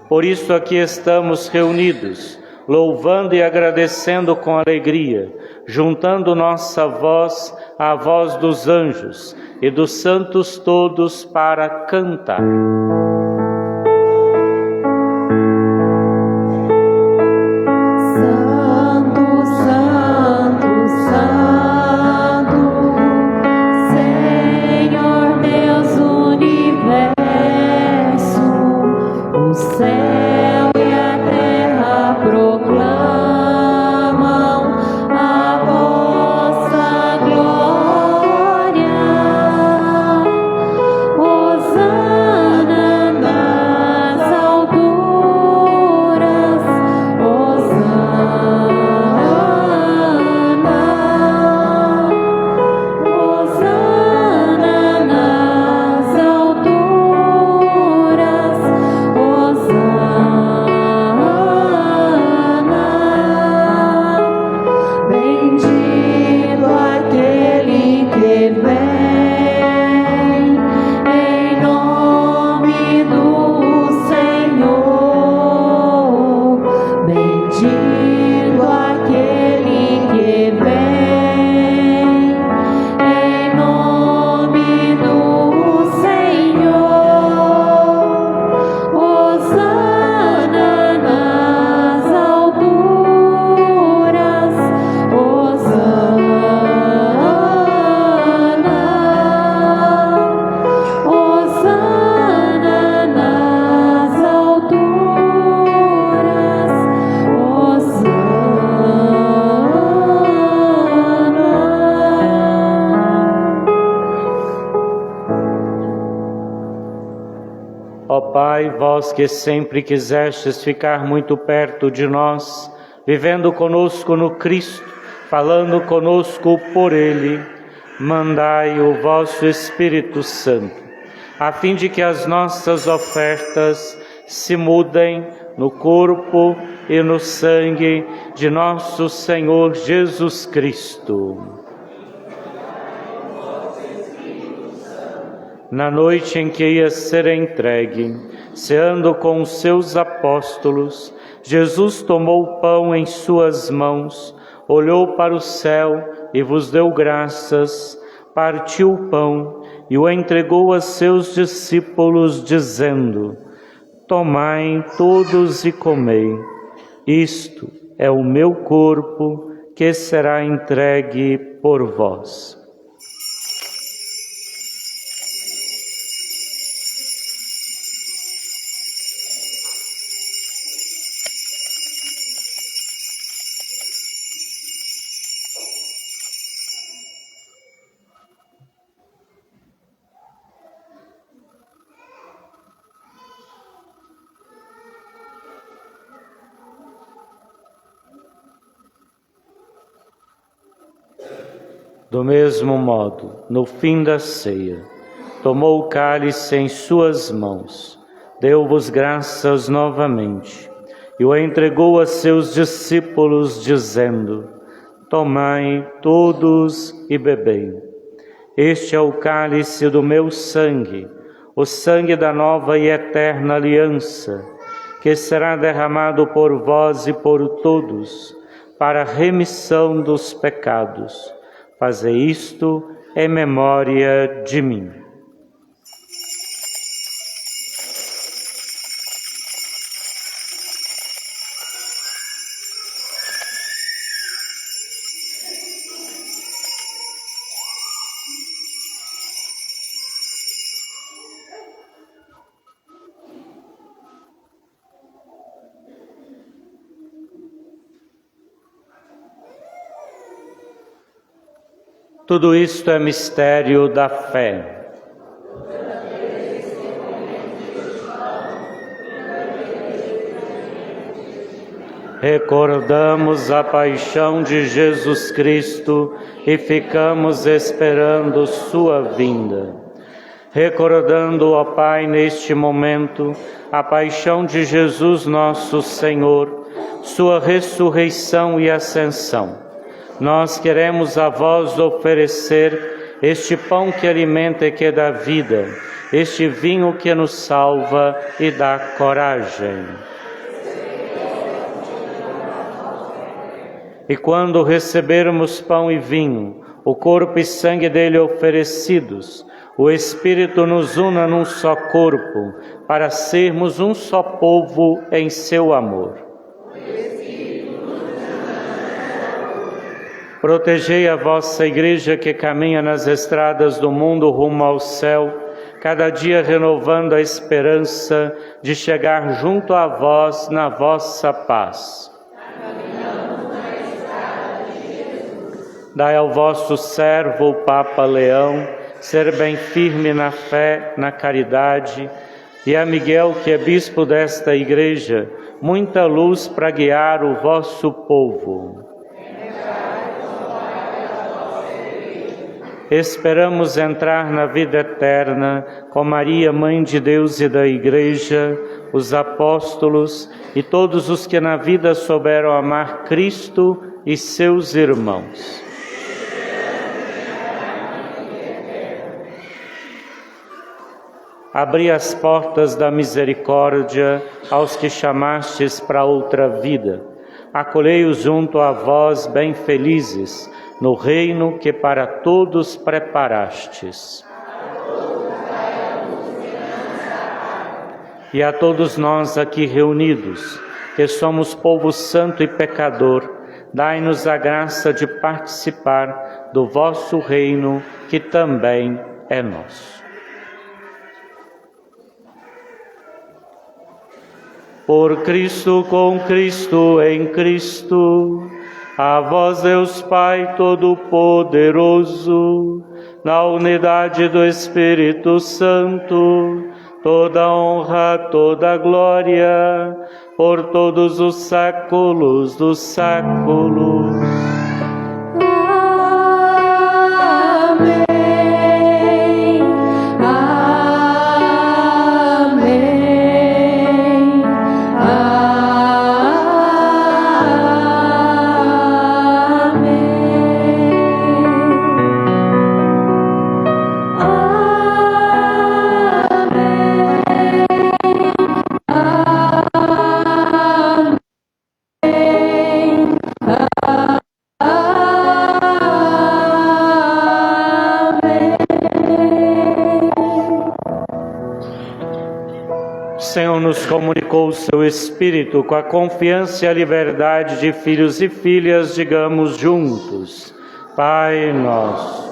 Por isso aqui estamos reunidos, louvando e agradecendo com alegria, juntando nossa voz à voz dos anjos e dos santos todos para cantar. Vós que sempre quisestes ficar muito perto de nós, vivendo conosco no Cristo, falando conosco por Ele, mandai o vosso Espírito Santo, a fim de que as nossas ofertas se mudem no corpo e no sangue de nosso Senhor Jesus Cristo. Na noite em que ia ser entregue, ceando com os seus apóstolos, Jesus tomou o pão em suas mãos, olhou para o céu e vos deu graças, partiu o pão e o entregou a seus discípulos, dizendo: Tomai todos e comei, isto é o meu corpo que será entregue por vós. Do mesmo modo, no fim da ceia, tomou o cálice em suas mãos, deu-vos graças novamente e o entregou a seus discípulos, dizendo: tomai todos e bebei. Este é o cálice do meu sangue, o sangue da nova e eterna aliança, que será derramado por vós e por todos, para a remissão dos pecados. Fazei isto em memória de mim. Tudo isto é mistério da fé. Recordamos a paixão de Jesus Cristo e ficamos esperando sua vinda. Recordando, ó Pai, neste momento, a paixão de Jesus nosso Senhor, sua ressurreição e ascensão, nós queremos a vós oferecer este pão que alimenta e que dá vida, este vinho que nos salva e dá coragem. E quando recebermos pão e vinho, o corpo e sangue dele oferecidos, o Espírito nos una num só corpo, para sermos um só povo em seu amor. Protegei a vossa Igreja que caminha nas estradas do mundo rumo ao céu, cada dia renovando a esperança de chegar junto a vós na vossa paz. Dai ao vosso servo, o Papa Leão, ser bem firme na fé, na caridade, e a Miguel, que é bispo desta Igreja, muita luz para guiar o vosso povo. Esperamos entrar na vida eterna com Maria, Mãe de Deus e da Igreja, os apóstolos e todos os que na vida souberam amar Cristo e seus irmãos. Abri as portas da misericórdia aos que chamastes para outra vida. Acolhei-os junto a vós, bem felizes, no reino que para todos preparastes. E a todos nós aqui reunidos, que somos povo santo e pecador, dai-nos a graça de participar do vosso reino, que também é nosso. Por Cristo, com Cristo, em Cristo, a vós, Deus Pai Todo-Poderoso, na unidade do Espírito Santo, toda honra, toda glória, por todos os séculos dos séculos. O Senhor nos comunicou o seu Espírito, com a confiança e a liberdade de filhos e filhas, digamos juntos: Pai nosso.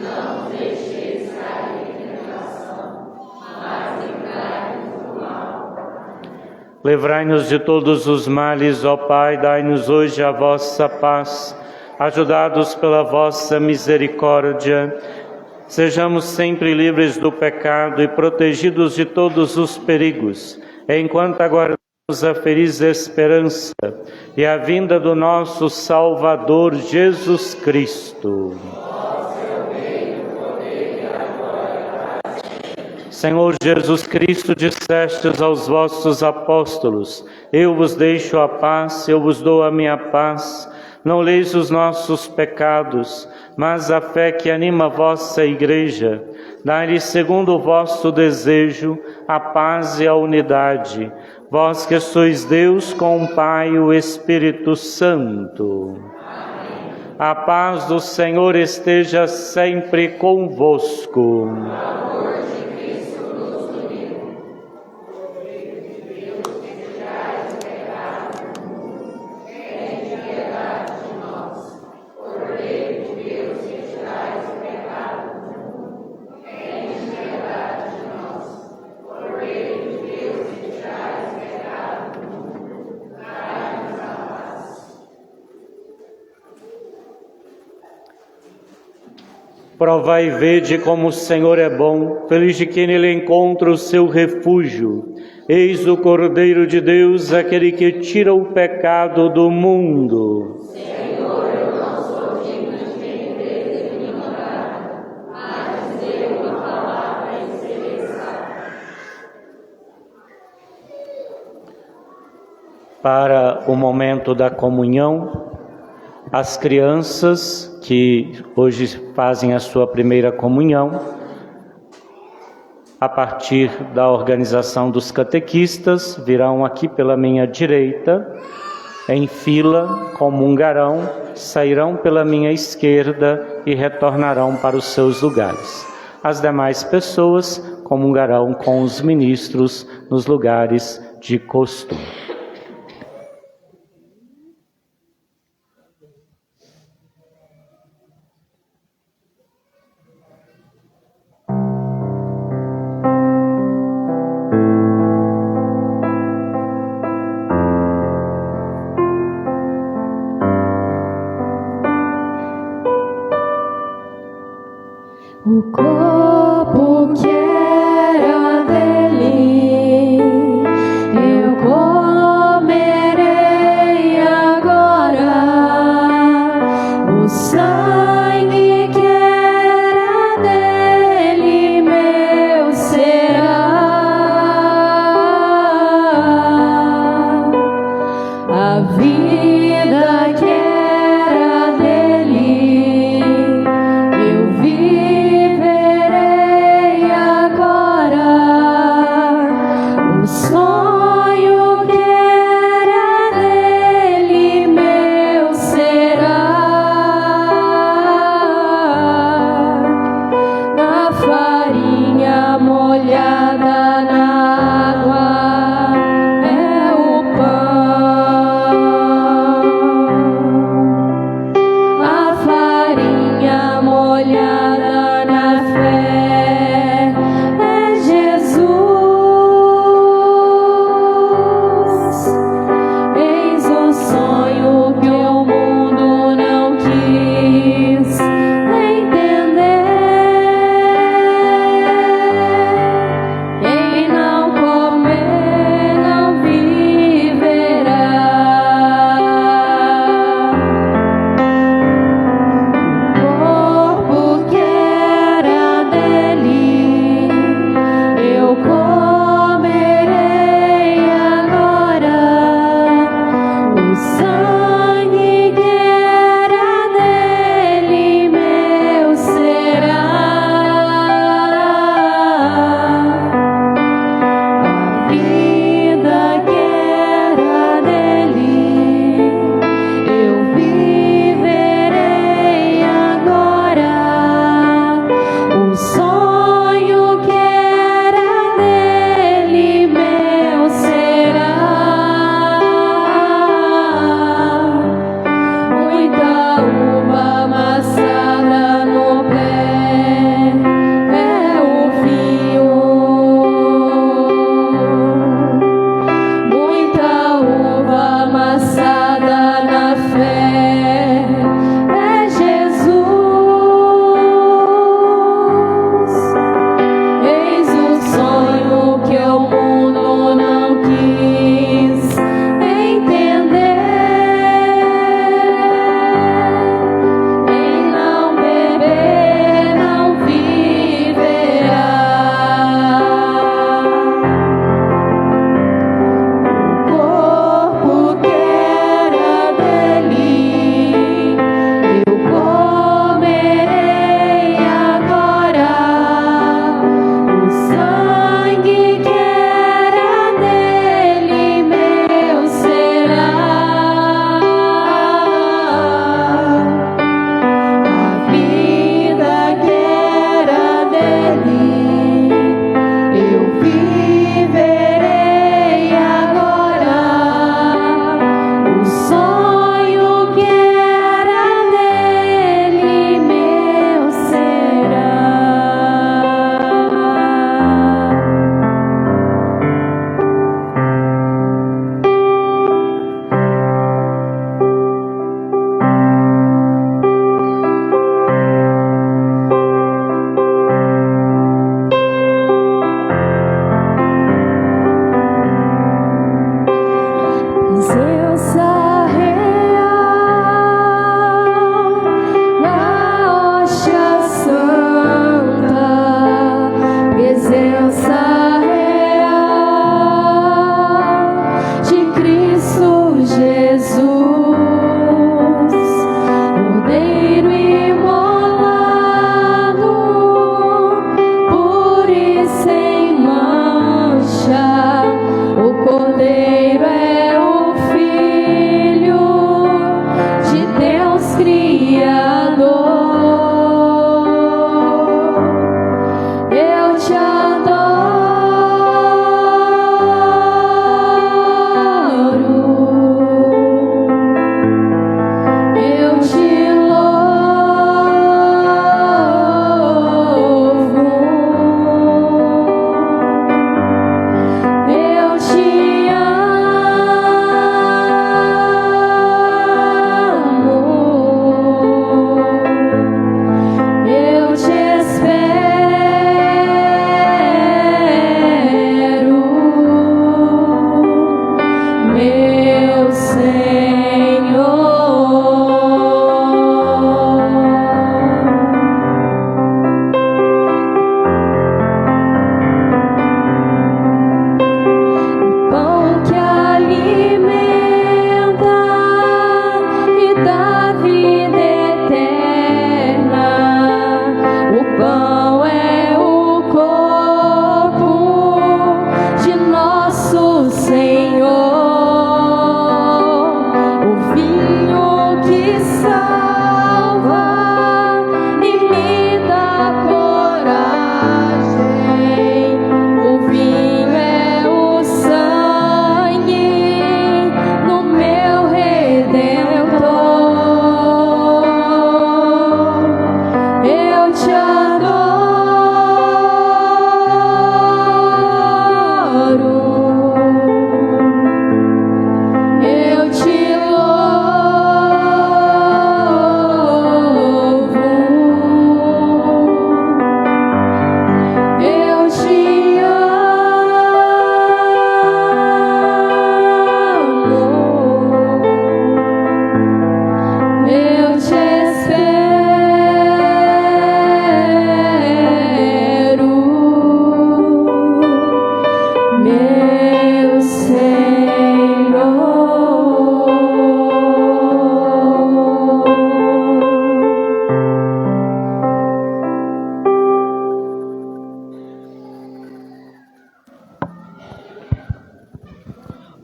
Não deixe Livrai-nos de todos os males, ó Pai, dai-nos hoje a vossa paz. Ajudados pela vossa misericórdia, sejamos sempre livres do pecado e protegidos de todos os perigos, enquanto aguardamos a feliz esperança e a vinda do nosso Salvador Jesus Cristo. Senhor Jesus Cristo, dissestes aos vossos apóstolos: eu vos deixo a paz, eu vos dou a minha paz. Não leis os nossos pecados, mas a fé que anima a vossa Igreja. Dai-lhe, segundo o vosso desejo, a paz e a unidade. Vós que sois Deus com o Pai e o Espírito Santo. Amém. A paz do Senhor esteja sempre convosco. Provai e vede como o Senhor é bom, feliz de quem nele encontra o seu refúgio. Eis o Cordeiro de Deus, aquele que tira o pecado do mundo. Senhor, eu não sou digno de me entender em minha morada, mas dizer uma palavra e serei salvo. Para o momento da comunhão, as crianças que hoje fazem a sua primeira comunhão, a partir da organização dos catequistas, virão aqui pela minha direita, em fila, comungarão, sairão pela minha esquerda e retornarão para os seus lugares. As demais pessoas comungarão com os ministros nos lugares de costume. O corpo que era dele, eu comerei agora. O sangue que era dele, meu será. A vida que era dele, eu viverei.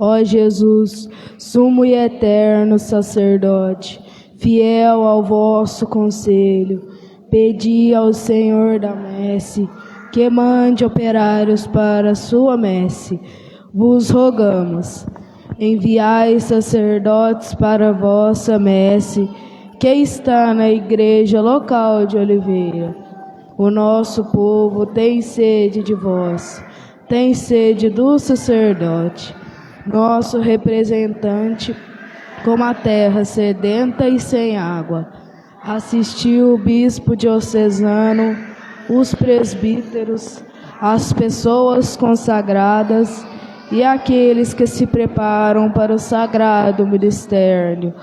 Ó Jesus, sumo e eterno sacerdote, fiel ao vosso conselho, pedi ao Senhor da messe que mande operários para a sua messe. Vos rogamos, enviai sacerdotes para a vossa messe, que está na igreja local de Oliveira. O nosso povo tem sede de vós, tem sede do sacerdote, nosso representante, como a terra sedenta e sem água. Assistiu o bispo diocesano, os presbíteros, as pessoas consagradas e aqueles que se preparam para o sagrado ministério.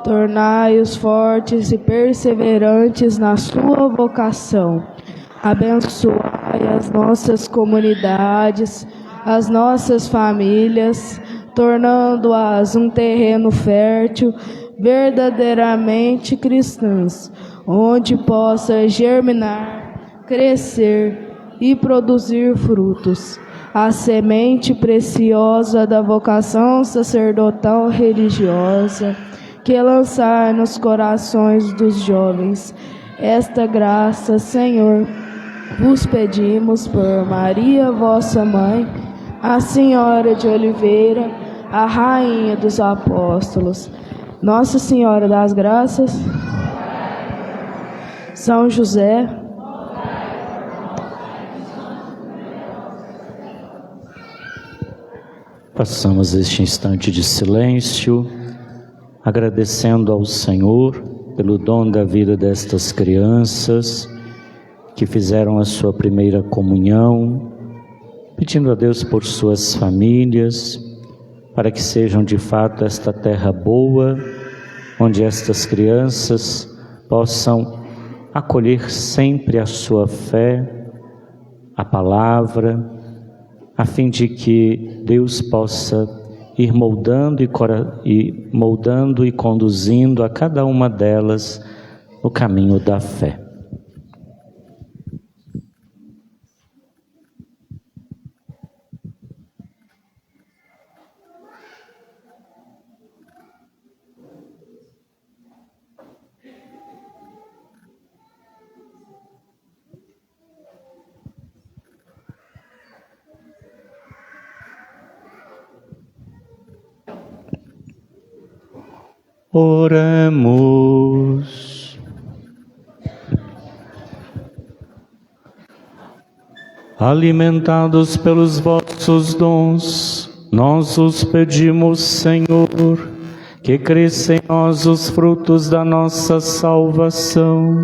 Tornai-os fortes e perseverantes na sua vocação. Abençoai as nossas comunidades, as nossas famílias, tornando-as um terreno fértil, verdadeiramente cristãs, onde possa germinar, crescer e produzir frutos. A semente preciosa da vocação sacerdotal religiosa, que lançar nos corações dos jovens. Esta graça, Senhor, vos pedimos por Maria, vossa mãe, a Senhora de Oliveira, a Rainha dos Apóstolos, Nossa Senhora das Graças, São José, passamos este instante de silêncio, agradecendo ao Senhor pelo dom da vida destas crianças que fizeram a sua primeira comunhão, pedindo a Deus por suas famílias, para que sejam de fato esta terra boa, onde estas crianças possam acolher sempre a sua fé, a palavra, a fim de que Deus possa ir moldando e conduzindo a cada uma delas no caminho da fé. Oremos. Alimentados pelos vossos dons, nós os pedimos, Senhor, que cresçam em nós os frutos da nossa salvação,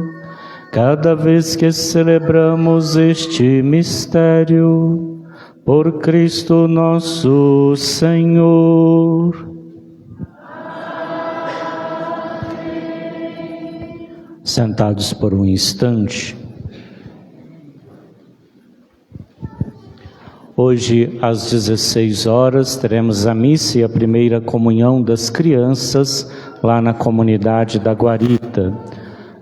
cada vez que celebramos este mistério, por Cristo nosso Senhor. Sentados por um instante. Hoje, às 16 horas, teremos a missa e a primeira comunhão das crianças lá na comunidade da Guarita.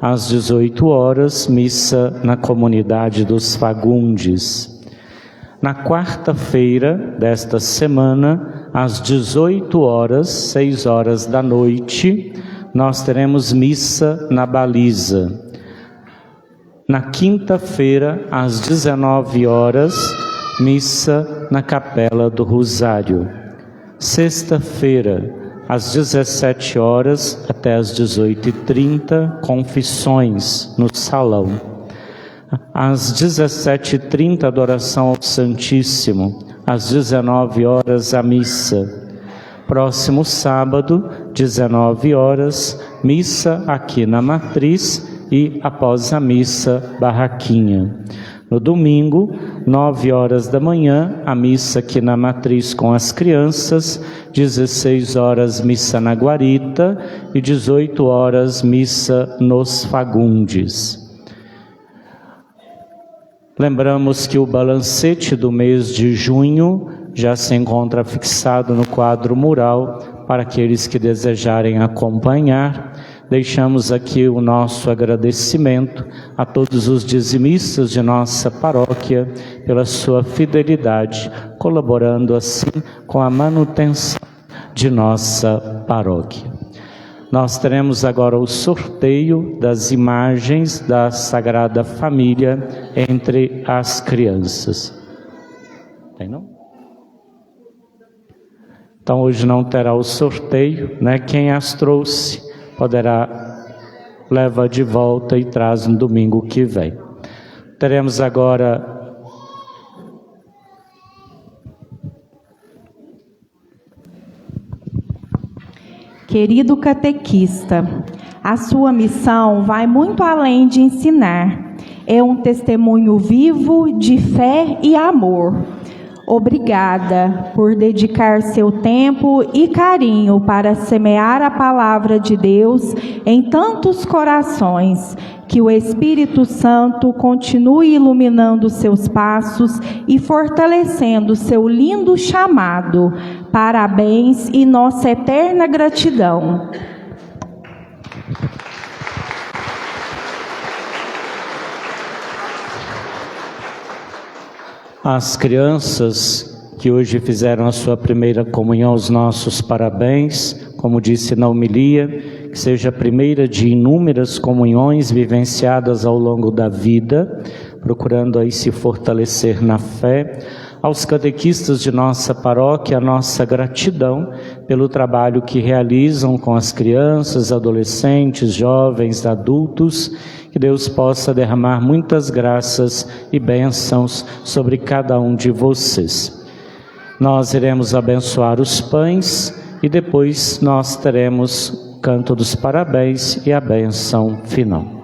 Às 18 horas, missa na comunidade dos Fagundes. Na quarta-feira desta semana, às 18 horas, 6 horas da noite, nós teremos missa na Baliza. Na quinta-feira, às 19 horas, missa na Capela do Rosário. Sexta-feira, às 17 horas até às 18h30, confissões no salão. Às 17h30, adoração ao Santíssimo. Às 19 horas, a missa. Próximo sábado, 19 horas, missa aqui na Matriz e, após a missa, barraquinha. No domingo, 9 horas da manhã, a missa aqui na Matriz com as crianças, 16 horas, missa na Guarita e 18 horas, missa nos Fagundes. Lembramos que o balancete do mês de junho já se encontra fixado no quadro mural para aqueles que desejarem acompanhar. deixamos aqui o nosso agradecimento a todos os dizimistas de nossa paróquia pela sua fidelidade, colaborando assim com a manutenção de nossa paróquia. Nós teremos agora o sorteio das imagens da Sagrada Família entre as crianças. Tem não? Então hoje não terá o sorteio, né? Quem as trouxe leva de volta e traz no domingo que vem. Teremos agora Querido catequista, a sua missão vai muito além de ensinar. É um testemunho vivo de fé e amor. Obrigada por dedicar seu tempo e carinho para semear a palavra de Deus em tantos corações. Que o Espírito Santo continue iluminando seus passos e fortalecendo seu lindo chamado. Parabéns e nossa eterna gratidão. As crianças que hoje fizeram a sua primeira comunhão, os nossos parabéns, como disse na homilia, que seja a primeira de inúmeras comunhões vivenciadas ao longo da vida, procurando aí se fortalecer na fé. Aos catequistas de nossa paróquia, a nossa gratidão pelo trabalho que realizam com as crianças, adolescentes, jovens, adultos. Que Deus possa derramar muitas graças e bênçãos sobre cada um de vocês. Nós iremos abençoar os pães e depois nós teremos o canto dos parabéns e a bênção final.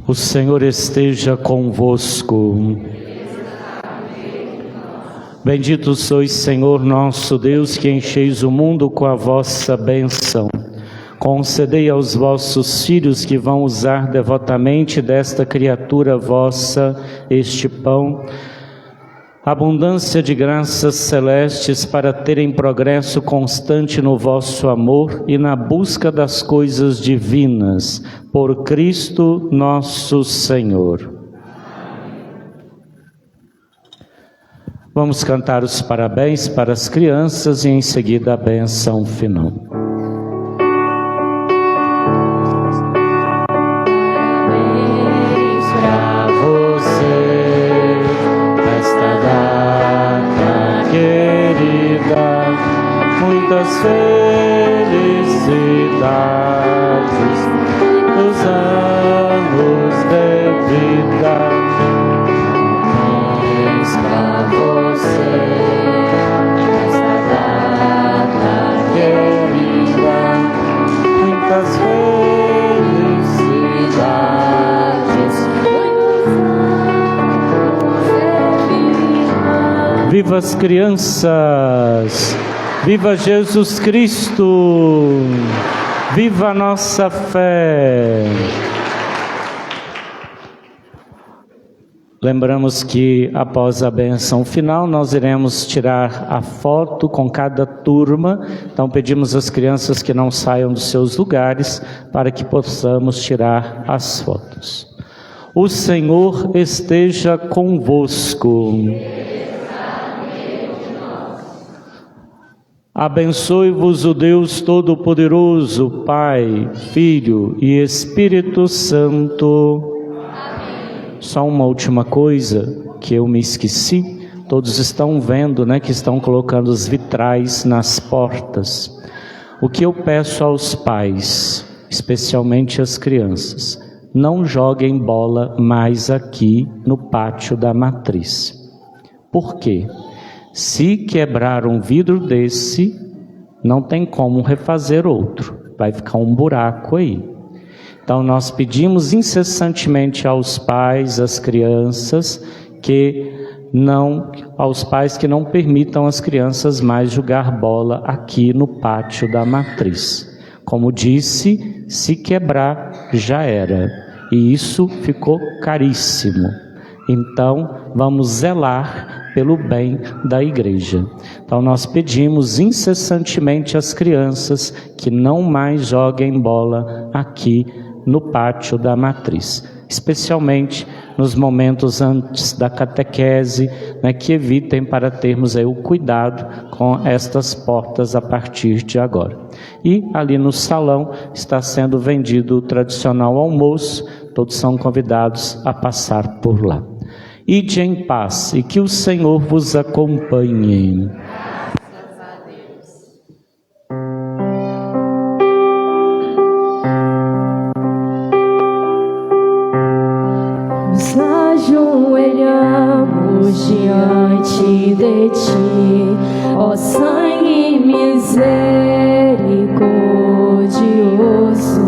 O Senhor esteja convosco. Bendito sois, Senhor nosso Deus, que encheis o mundo com a vossa bênção. Concedei aos vossos filhos que vão usar devotamente desta criatura vossa este pão, abundância de graças celestes para terem progresso constante no vosso amor e na busca das coisas divinas, por Cristo nosso Senhor. Vamos cantar os parabéns para as crianças e em seguida a bênção final. Muitas felicidades nos anos de vida. Parabéns pra você nesta data querida. Muitas felicidades. Viva as crianças! Viva Jesus Cristo! Viva a nossa fé! Lembramos que após a bênção final nós iremos tirar a foto com cada turma. Então pedimos às crianças que não saiam dos seus lugares para que possamos tirar as fotos. O Senhor esteja convosco. Abençoe-vos o Deus Todo-Poderoso, Pai, Filho e Espírito Santo. Amém. Só uma última coisa que eu me esqueci. Todos estão vendo, né, que estão colocando os vitrais nas portas. O que eu peço aos pais, especialmente as crianças, não joguem bola mais aqui no pátio da matriz. Por quê? Se quebrar um vidro desse, não tem como refazer outro. Vai ficar um buraco aí. Então nós pedimos incessantemente aos pais, às crianças, aos pais que não permitam as crianças mais jogar bola aqui no pátio da matriz. Como disse, se quebrar já era. E isso ficou caríssimo. Então vamos zelar pelo bem da igreja. Então nós pedimos incessantemente às crianças que não mais joguem bola aqui no pátio da matriz, especialmente nos momentos antes da catequese, né, que evitem para termos aí o cuidado com estas portas a partir de agora. E ali no salão está sendo vendido o tradicional almoço, todos são convidados a passar por lá. Ide em paz e que o Senhor vos acompanhe. Nos ajoelhamos diante de ti, ó sangue misericordioso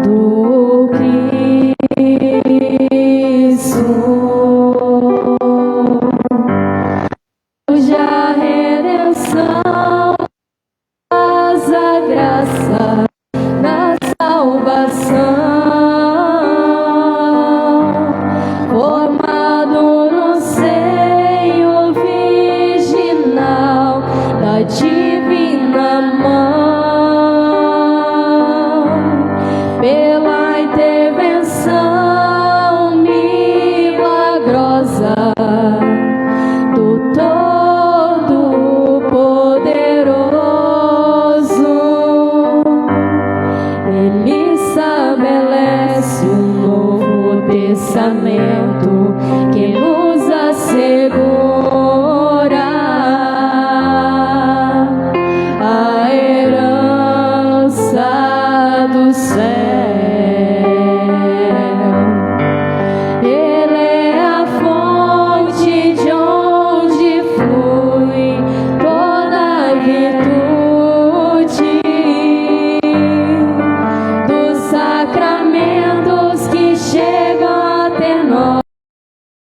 do Cristo, cuja redenção, a graça